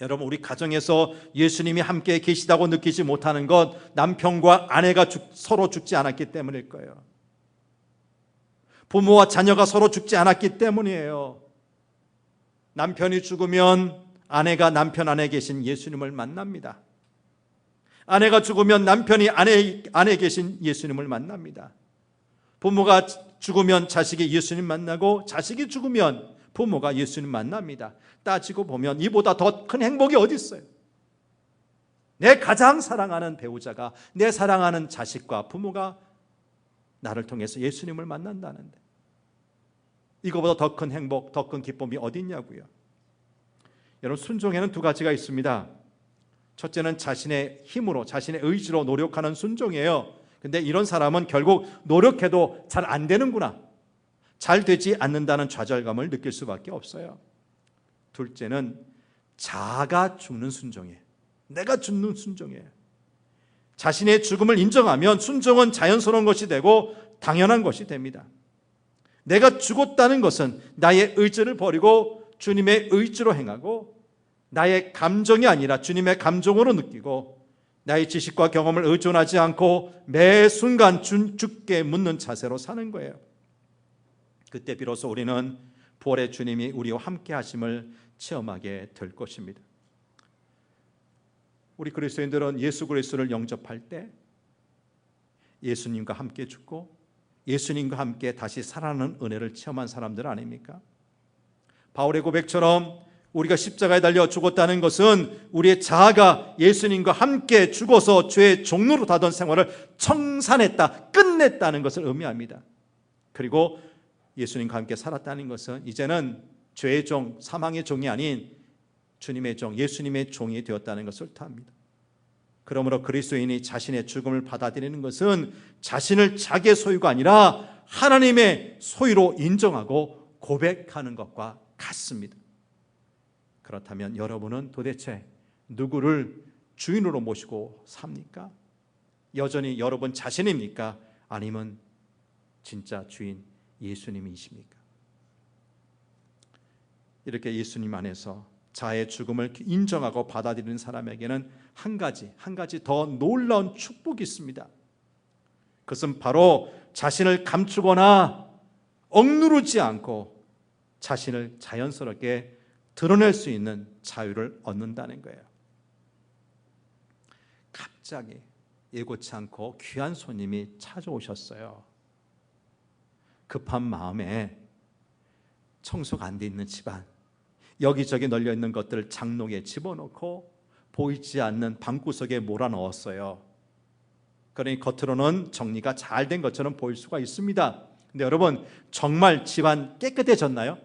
여러분, 우리 가정에서 예수님이 함께 계시다고 느끼지 못하는 것, 남편과 아내가 서로 죽지 않았기 때문일 거예요. 부모와 자녀가 서로 죽지 않았기 때문이에요. 남편이 죽으면 아내가 남편 안에 계신 예수님을 만납니다. 아내가 죽으면 남편이 아내에 계신 예수님을 만납니다. 부모가 죽으면 자식이 예수님 만나고 자식이 죽으면 부모가 예수님 만납니다. 따지고 보면 이보다 더 큰 행복이 어디 있어요? 내 가장 사랑하는 배우자가, 내 사랑하는 자식과 부모가 나를 통해서 예수님을 만난다는데 이거보다 더 큰 행복, 더 큰 기쁨이 어디 있냐고요. 여러분, 순종에는 두 가지가 있습니다. 첫째는 자신의 힘으로, 자신의 의지로 노력하는 순종이에요. 근데 이런 사람은 결국 노력해도 잘 안 되는구나, 잘 되지 않는다는 좌절감을 느낄 수밖에 없어요. 둘째는 자아가 죽는 순종이에요. 내가 죽는 순종이에요. 자신의 죽음을 인정하면 순종은 자연스러운 것이 되고 당연한 것이 됩니다. 내가 죽었다는 것은 나의 의지를 버리고 주님의 의지로 행하고 나의 감정이 아니라 주님의 감정으로 느끼고 나의 지식과 경험을 의존하지 않고 매 순간 주께 묻는 자세로 사는 거예요. 그때 비로소 우리는 부활의 주님이 우리와 함께 하심을 체험하게 될 것입니다. 우리 그리스도인들은 예수 그리스도를 영접할 때 예수님과 함께 죽고 예수님과 함께 다시 살아나는 은혜를 체험한 사람들 아닙니까? 바울의 고백처럼 우리가 십자가에 달려 죽었다는 것은 우리의 자아가 예수님과 함께 죽어서 죄의 종로로 다던 생활을 청산했다, 끝냈다는 것을 의미합니다. 그리고 예수님과 함께 살았다는 것은 이제는 죄의 종, 사망의 종이 아닌 주님의 종, 예수님의 종이 되었다는 것을 뜻합니다. 그러므로 그리스도인이 자신의 죽음을 받아들이는 것은 자신을 자기의 소유가 아니라 하나님의 소유로 인정하고 고백하는 것과 같습니다. 그렇다면 여러분은 도대체 누구를 주인으로 모시고 삽니까? 여전히 여러분 자신입니까? 아니면 진짜 주인 예수님이십니까? 이렇게 예수님 안에서 자의 죽음을 인정하고 받아들이는 사람에게는 한 가지 더 놀라운 축복이 있습니다. 그것은 바로 자신을 감추거나 억누르지 않고 자신을 자연스럽게 드러낼 수 있는 자유를 얻는다는 거예요. 갑자기 예고치 않고 귀한 손님이 찾아오셨어요. 급한 마음에 청소가 안 돼 있는 집안, 여기저기 널려 있는 것들을 장롱에 집어넣고 보이지 않는 방구석에 몰아넣었어요. 그러니 겉으로는 정리가 잘 된 것처럼 보일 수가 있습니다. 근데 여러분, 정말 집안 깨끗해졌나요?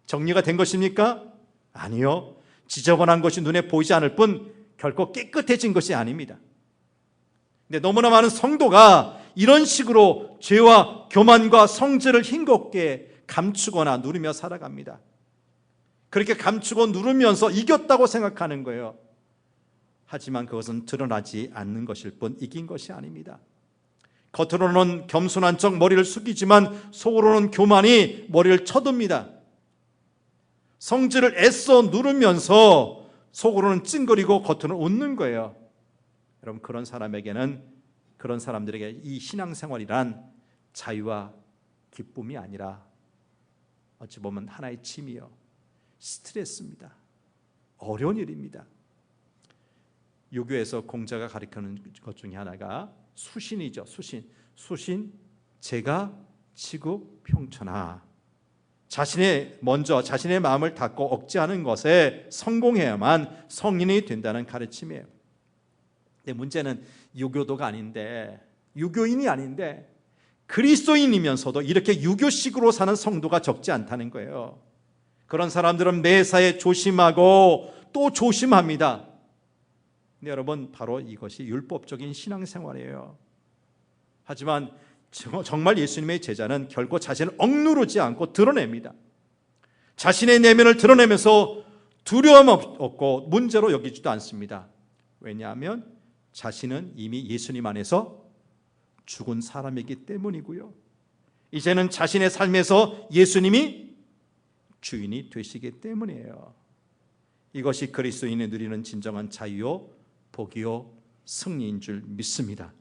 정리가 된 것입니까? 아니요. 지저분한 것이 눈에 보이지 않을 뿐 결코 깨끗해진 것이 아닙니다. 근데 너무나 많은 성도가 이런 식으로 죄와 교만과 성질을 힘겹게 감추거나 누르며 살아갑니다. 그렇게 감추고 누르면서 이겼다고 생각하는 거예요. 하지만 그것은 드러나지 않는 것일 뿐 이긴 것이 아닙니다. 겉으로는 겸손한 척 머리를 숙이지만 속으로는 교만이 머리를 쳐듭니다. 성질을 애써 누르면서 속으로는 찡그리고 겉으로는 웃는 거예요. 여러분, 그런 사람에게는, 그런 사람들에게 이 신앙생활이란 자유와 기쁨이 아니라 어찌 보면 하나의 짐이요, 스트레스입니다. 어려운 일입니다. 유교에서 공자가 가르치는 것 중에 하나가 수신이죠. 수신, 제가 치구 평천하. 먼저 자신의 마음을 닫고 억제하는 것에 성공해야만 성인이 된다는 가르침이에요. 근데 문제는 유교도가 아닌데, 유교인이 아닌데 그리스도인이면서도 이렇게 유교식으로 사는 성도가 적지 않다는 거예요. 그런 사람들은 매사에 조심하고 또 조심합니다. 근데 여러분, 바로 이것이 율법적인 신앙생활이에요. 하지만 정말 예수님의 제자는 결코 자신을 억누르지 않고 드러냅니다. 자신의 내면을 드러내면서 두려움 없고 문제로 여기지도 않습니다. 왜냐하면 자신은 이미 예수님 안에서 죽은 사람이기 때문이고요. 이제는 자신의 삶에서 예수님이 주인이 되시기 때문이에요. 이것이 그리스도인이 누리는 진정한 자유요, 복이요, 승리인 줄 믿습니다.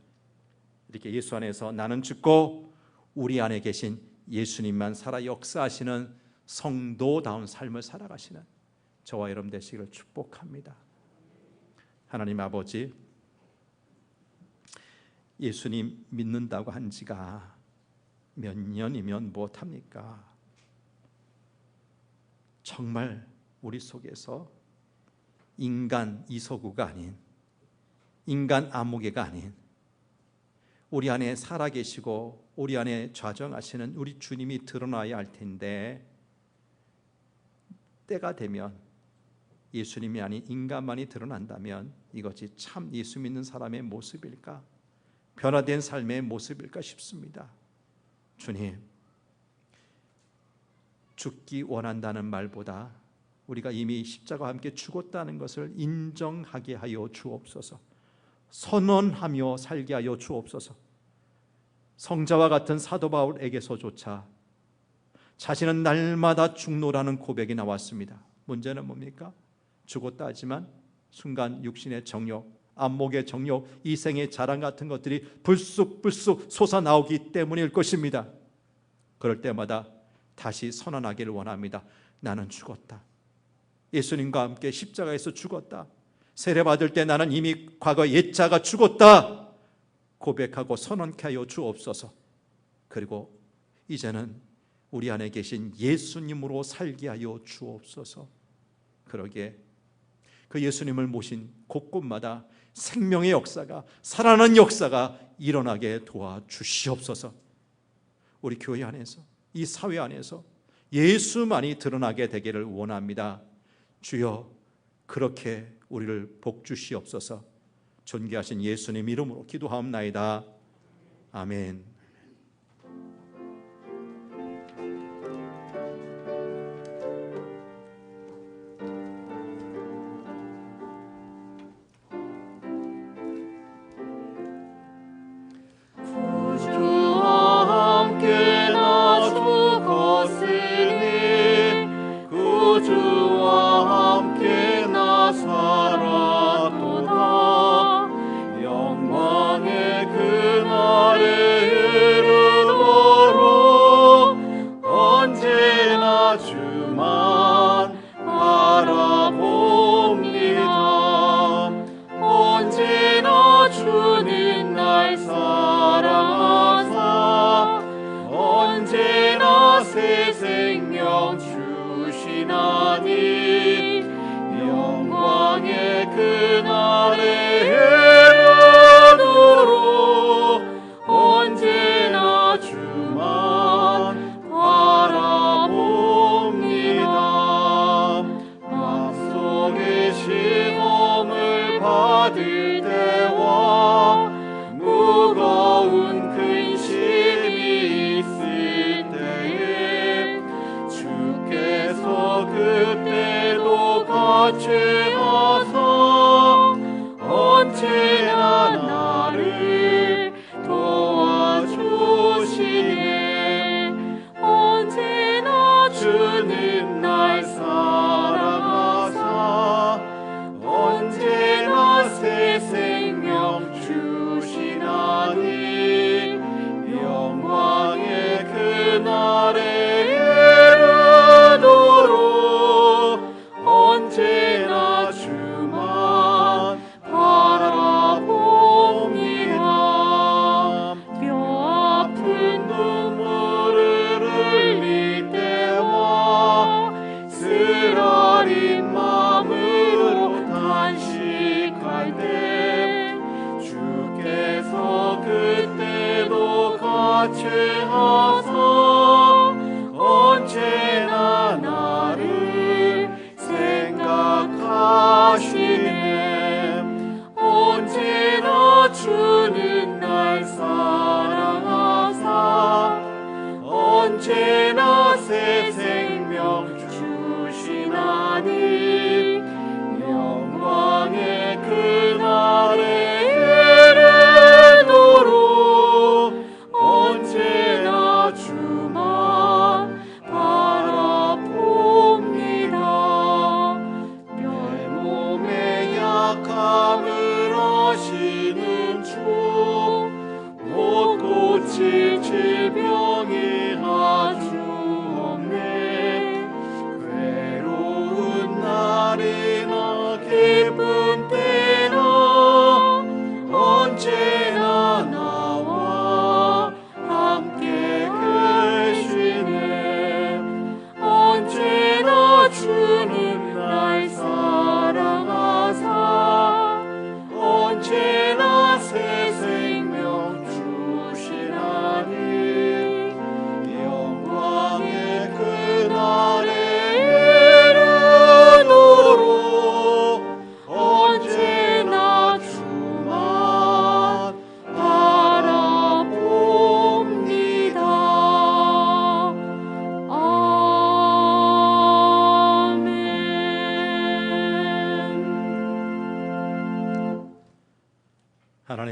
이렇게 예수 안에서 나는 죽고 우리 안에 계신 예수님만 살아 역사하시는 성도다운 삶을 살아가시는 저와 여러분 되시기를 축복합니다. 하나님 아버지, 예수님 믿는다고 한 지가 몇 년이면 무엇합니까? 정말 우리 속에서 인간 이서구가 아닌, 인간 아무개가 아닌 우리 안에 살아계시고 우리 안에 좌정하시는 우리 주님이 드러나야 할 텐데, 때가 되면 예수님이 아닌 인간만이 드러난다면 이것이 참 예수 믿는 사람의 모습일까? 변화된 삶의 모습일까 싶습니다. 주님, 죽기 원한다는 말보다 우리가 이미 십자가와 함께 죽었다는 것을 인정하게 하여 주옵소서. 선언하며 살게 하여 주옵소서. 성자와 같은 사도 바울에게서조차 자신은 날마다 죽노라는 고백이 나왔습니다. 문제는 뭡니까? 죽었다 하지만 순간 육신의 정욕, 안목의 정욕, 이생의 자랑 같은 것들이 불쑥불쑥 솟아나오기 때문일 것입니다. 그럴 때마다 다시 선언하기를 원합니다. 나는 죽었다. 예수님과 함께 십자가에서 죽었다. 세례받을 때 나는 이미 과거 옛자가 죽었다. 고백하고 선언케 하여 주옵소서. 그리고 이제는 우리 안에 계신 예수님으로 살게 하여 주옵소서. 그러기에 그 예수님을 모신 곳곳마다 생명의 역사가, 살아나는 역사가 일어나게 도와주시옵소서. 우리 교회 안에서, 이 사회 안에서 예수만이 드러나게 되기를 원합니다. 주여, 그렇게 우리를 복주시옵소서. 존귀하신 예수님 이름으로 기도하옵나이다. 아멘.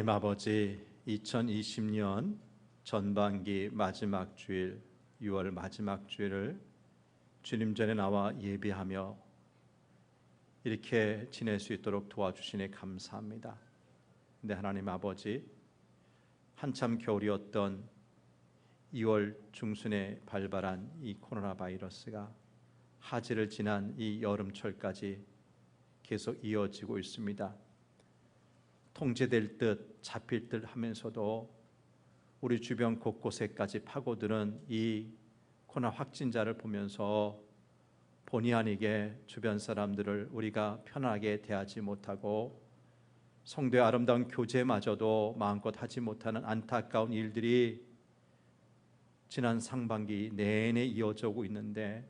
하나님 아버지, 2020년 전반기 마지막 주일 6월 마지막 주일을 주님 전에 나와 예배하며 이렇게 지낼 수 있도록 도와주시니 감사합니다. 근데 하나님 아버지, 한참 겨울이었던 2월 중순에 발발한 이 코로나 바이러스가 하지를 지난 이 여름철까지 계속 이어지고 있습니다. 통제될 듯 잡힐 듯 하면서도 우리 주변 곳곳에까지 파고드는 이 코로나 확진자를 보면서 본의 아니게 주변 사람들을 우리가 편하게 대하지 못하고 성도의 아름다운 교제마저도 마음껏 하지 못하는 안타까운 일들이 지난 상반기 내내 이어져 오고 있는데,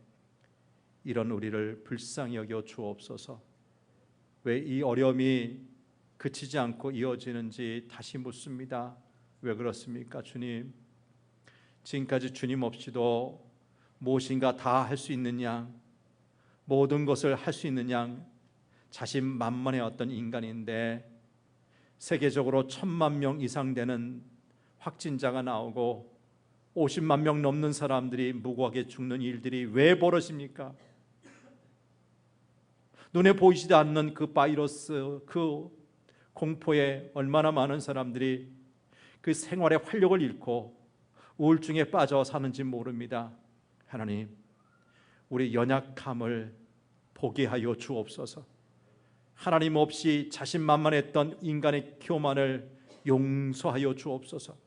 이런 우리를 불쌍히 여겨 주옵소서. 왜 이 어려움이 그치지 않고 이어지는지 다시 묻습니다. 왜 그렇습니까, 주님? 지금까지 주님 없이도 무엇인가 다 할 수 있는 양, 모든 것을 할 수 있는 양 자신만만의 어떤 인간인데, 세계적으로 1,000만 명 이상 되는 확진자가 나오고 50만 명 넘는 사람들이 무고하게 죽는 일들이 왜 벌어집니까? 눈에 보이지도 않는 그 바이러스, 그 공포에 얼마나 많은 사람들이 그 생활의 활력을 잃고 우울증에 빠져 사는지 모릅니다. 하나님, 우리 연약함을 보게 하여 주옵소서. 하나님 없이 자신만만했던 인간의 교만을 용서하여 주옵소서.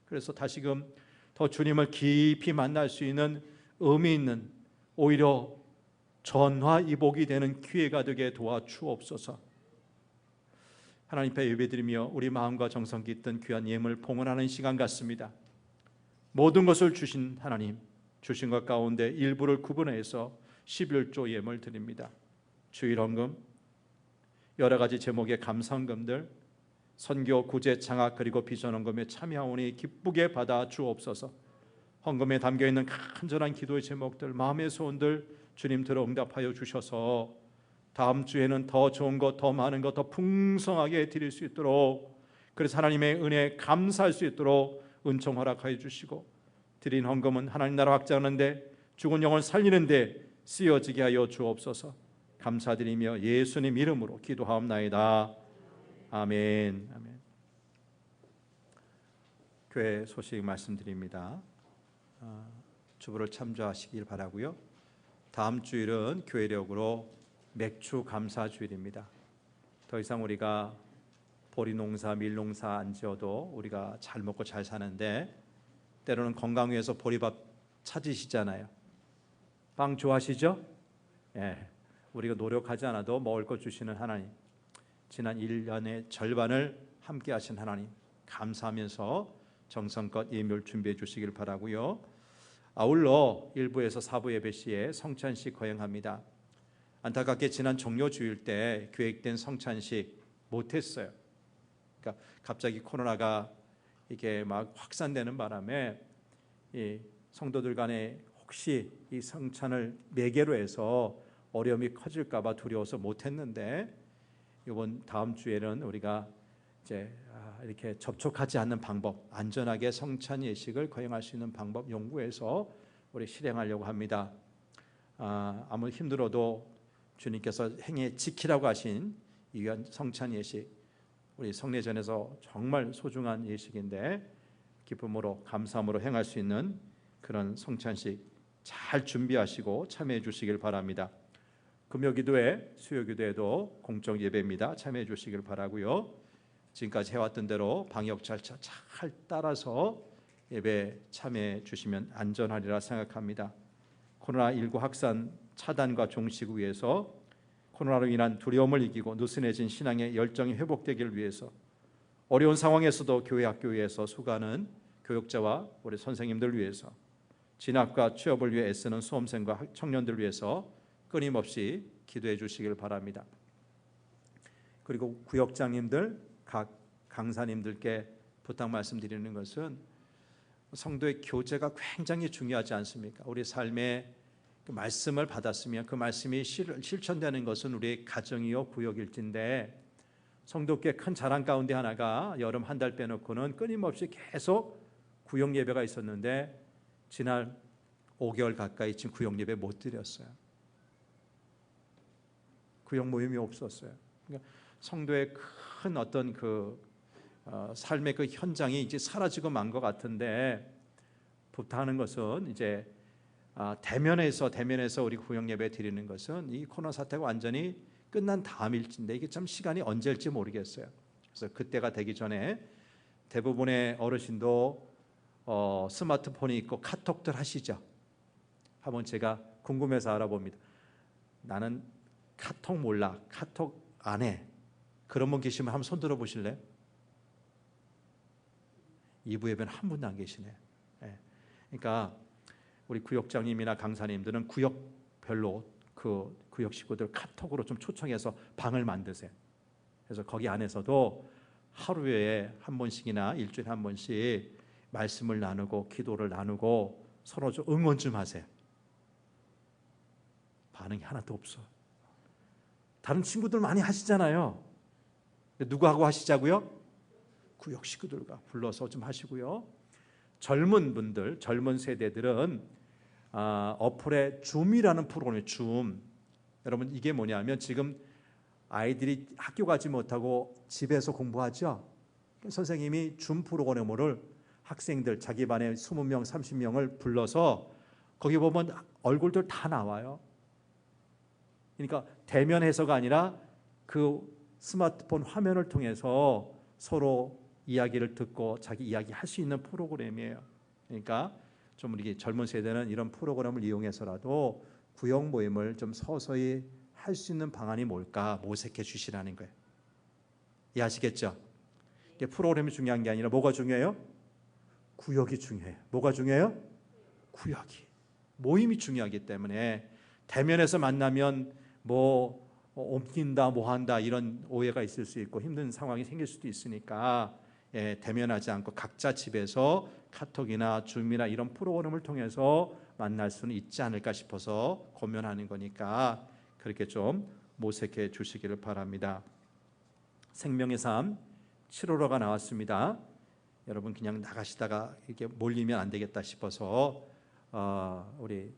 그래서 다시금 더 주님을 깊이 만날 수 있는 의미 있는, 오히려 전화위복이 되는 기회가 되게 도와주옵소서. 하나님 앞에 예배드리며 우리 마음과 정성 깃든 귀한 예물 봉헌하는 시간 같습니다. 모든 것을 주신 하나님, 주신 것 가운데 일부를 구분해서 11조 예물 드립니다. 주일헌금, 여러 가지 제목의 감사헌금들, 선교, 구제, 장학 그리고 비전헌금에 참여하오니 기쁘게 받아 주옵소서. 헌금에 담겨있는 간절한 기도의 제목들, 마음의 소원들 주님 들어 응답하여 주셔서 다음 주에는 더 좋은 것, 더 많은 것, 더 풍성하게 드릴 수 있도록, 그래서 하나님의 은혜에 감사할 수 있도록 은총 허락하여 주시고, 드린 헌금은 하나님 나라 확장하는데, 죽은 영혼 살리는데 쓰여지게 하여 주옵소서. 감사드리며 예수님 이름으로 기도하옵나이다. 아멘. 아멘. 교회 소식 말씀드립니다. 주부를 참조하시길 바라고요. 다음 주일은 교회력으로 맥주 감사 주일입니다. 더 이상 우리가 보리 농사, 밀 농사 안 지어도 우리가 잘 먹고 잘 사는데, 때로는 건강 위해서 보리밥 찾으시잖아요. 빵 좋아하시죠? 예. 우리가 노력하지 않아도 먹을 것 주시는 하나님, 지난 1년의 절반을 함께 하신 하나님 감사하면서 정성껏 예물 준비해 주시길 바라고요. 아울러 1부에서 4부 예배 시에 성찬식 거행합니다. 안타깝게 지난 종료 주일 때 계획된 성찬식 못했어요. 그러니까 갑자기 코로나가 이게 막 확산되는 바람에 이 성도들 간에 혹시 이 성찬을 매개로 해서 어려움이 커질까봐 두려워서 못했는데, 이번 다음 주에는 우리가 이제 이렇게 접촉하지 않는 방법, 안전하게 성찬 예식을 거행할 수 있는 방법 연구해서 우리 실행하려고 합니다. 아무리 힘들어도 주님께서 행해 지키라고 하신 이 성찬 예식, 우리 성례전에서 정말 소중한 예식인데 기쁨으로 감사함으로 행할 수 있는 그런 성찬식 잘 준비하시고 참여해 주시길 바랍니다. 금요기도회, 수요기도회도 공적 예배입니다. 참여해 주시길 바라고요. 지금까지 해왔던 대로 방역 절차 잘 따라서 예배 참여해 주시면 안전하리라 생각합니다. 코로나19 확산 차단과 종식을 위해서, 코로나로 인한 두려움을 이기고 느슨해진 신앙의 열정이 회복되기를 위해서, 어려운 상황에서도 교회 학교에서 수고하는 교육자와 우리 선생님들 위해서, 진학과 취업을 위해 애쓰는 수험생과 청년들 위해서 끊임없이 기도해 주시길 바랍니다. 그리고 구역장님들, 각 강사님들께 부탁 말씀드리는 것은, 성도의 교제가 굉장히 중요하지 않습니까? 우리 삶에 그 말씀을 받았으면 그 말씀이 실천되는 것은 우리의 가정이요 구역일진데, 성도께 큰 자랑 가운데 하나가 여름 한 달 빼놓고는 끊임없이 계속 구역 예배가 있었는데, 지난 5개월 가까이 지금 구역 예배 못 드렸어요. 구역 모임이 없었어요. 그러니까 성도의 큰 어떤 삶의 그 현장이 이제 사라지고 만 것 같은데, 부탁하는 것은 이제 대면에서 우리 구역 예배 드리는 것은 이 코로나 사태가 완전히 끝난 다음일진데, 이게 참 시간이 언제일지 모르겠어요. 그래서 그때가 되기 전에 대부분의 어르신도 스마트폰이 있고 카톡들 하시죠. 한번 제가 궁금해서 알아봅니다. 나는 카톡 몰라, 카톡 안 해. 그런 분 계시면 한번 손 들어 보실래요? 2부 예배는 한 분도 안 계시네요. 그러니까 우리 구역장님이나 강사님들은 구역별로 그 구역 식구들 카톡으로 좀 초청해서 방을 만드세요. 그래서 거기 안에서도 하루에 한 번씩이나 일주일에 한 번씩 말씀을 나누고 기도를 나누고 서로 좀 응원 좀 하세요. 반응이 하나도 없어. 다른 친구들 많이 하시잖아요. 누구하고 하시자고요? 구역 식구들과 불러서 좀 하시고요. 젊은 분들, 젊은 세대들은 어플에 줌이라는 프로그램이 줌. 여러분 이게 뭐냐면 지금 아이들이 학교 가지 못하고 집에서 공부하죠. 선생님이 줌 프로그램을 학생들 자기 반에 20명, 30명을 불러서 거기 보면 얼굴들 다 나와요. 그러니까 대면해서가 아니라 그 스마트폰 화면을 통해서 서로 이야기를 듣고 자기 이야기 할 수 있는 프로그램이에요. 그러니까 좀 우리 젊은 세대는 이런 프로그램을 이용해서라도 구역 모임을 좀 서서히 할 수 있는 방안이 뭘까 모색해 주시라는 거예요. 이해하시겠죠? 이게 프로그램이 중요한 게 아니라 뭐가 중요해요? 구역이 중요해요. 뭐가 중요해요? 구역이. 모임이 중요하기 때문에 대면에서 만나면 뭐 옮긴다 뭐 한다 이런 오해가 있을 수 있고 힘든 상황이 생길 수도 있으니까 대면하지 않고 각자 집에서 카톡이나 줌이나 이런 프로그램을 통해서 만날 수는 있지 않을까 싶어서 고민하는 거니까 그렇게 좀 모색해 주시기를 바랍니다. 생명의 삶 7월호가 나왔습니다. 여러분 그냥 나가시다가 이렇게 몰리면 안 되겠다 싶어서 우리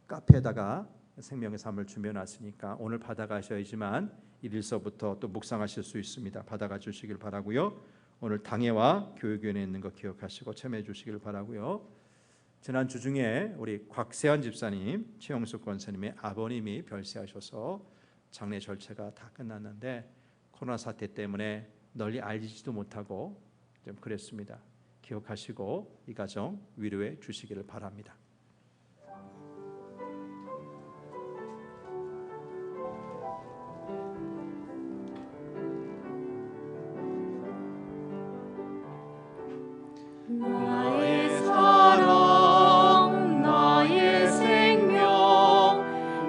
카페에다가 생명의 삶을 준비해놨으니까 오늘 받아가셔야지만 1일서부터 또 묵상하실 수 있습니다. 받아가 주시길 바라고요. 오늘 당회와 교육위원회에 있는 거 기억하시고 참여해 주시길 바라고요. 지난 주 중에 우리 곽세환 집사님, 최영숙 권사님의 아버님이 별세하셔서 장례 절차가 다 끝났는데 코로나 사태 때문에 널리 알리지도 못하고 좀 그랬습니다. 기억하시고 이 가정 위로해 주시기를 바랍니다. 나의 사랑, 나의 생명,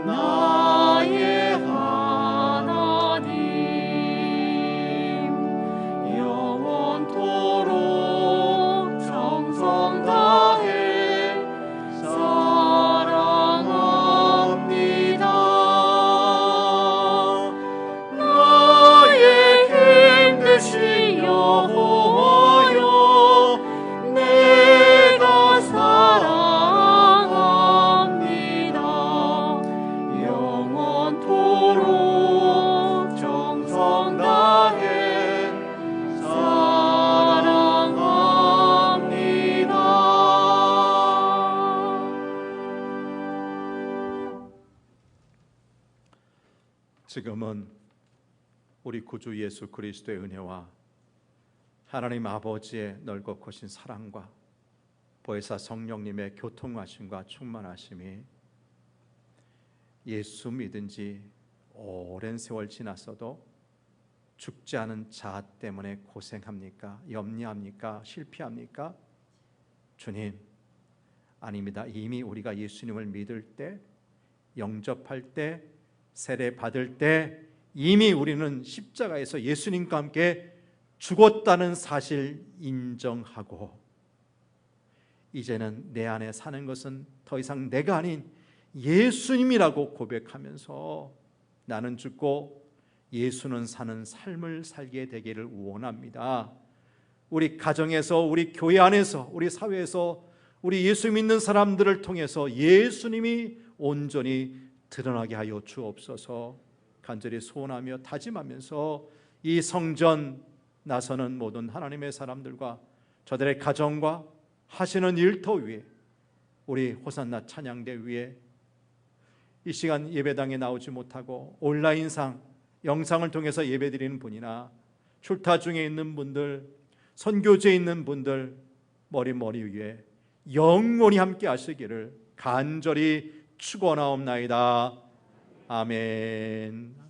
나의 하나님, 영원토록 정성 다해 사랑합니다. 나의 큰 뜻이 여호와여 내가 사랑합니다. 영원토록 정성 다해 사랑합니다. 지금은 우리 구주 예수 그리스도의 은혜와 하나님 아버지의 넓고 크신 사랑과 보혜사 성령님의 교통하심과 충만하심이 예수 믿은 지 오랜 세월 지났어도 죽지 않은 자 때문에 고생합니까? 염려합니까? 실패합니까? 주님, 아닙니다. 이미 우리가 예수님을 믿을 때, 영접할 때, 세례 받을 때 이미 우리는 십자가에서 예수님과 함께 죽었다는 사실 인정하고 이제는 내 안에 사는 것은 더 이상 내가 아닌 예수님이라고 고백하면서 나는 죽고 예수는 사는 삶을 살게 되기를 원합니다. 우리 가정에서, 우리 교회 안에서, 우리 사회에서, 우리 예수 믿는 사람들을 통해서 예수님이 온전히 드러나게 하여 주옵소서. 간절히 소원하며 다짐하면서 이 성전 나서는 모든 하나님의 사람들과 저들의 가정과 하시는 일터 위에, 우리 호산나 찬양대 위에 이 시간 예배당에 나오지 못하고 온라인상 영상을 통해서 예배드리는 분이나 출타 중에 있는 분들, 선교지에 있는 분들 머리 위에 영원히 함께 하시기를 간절히 축원하옵나이다. 아멘.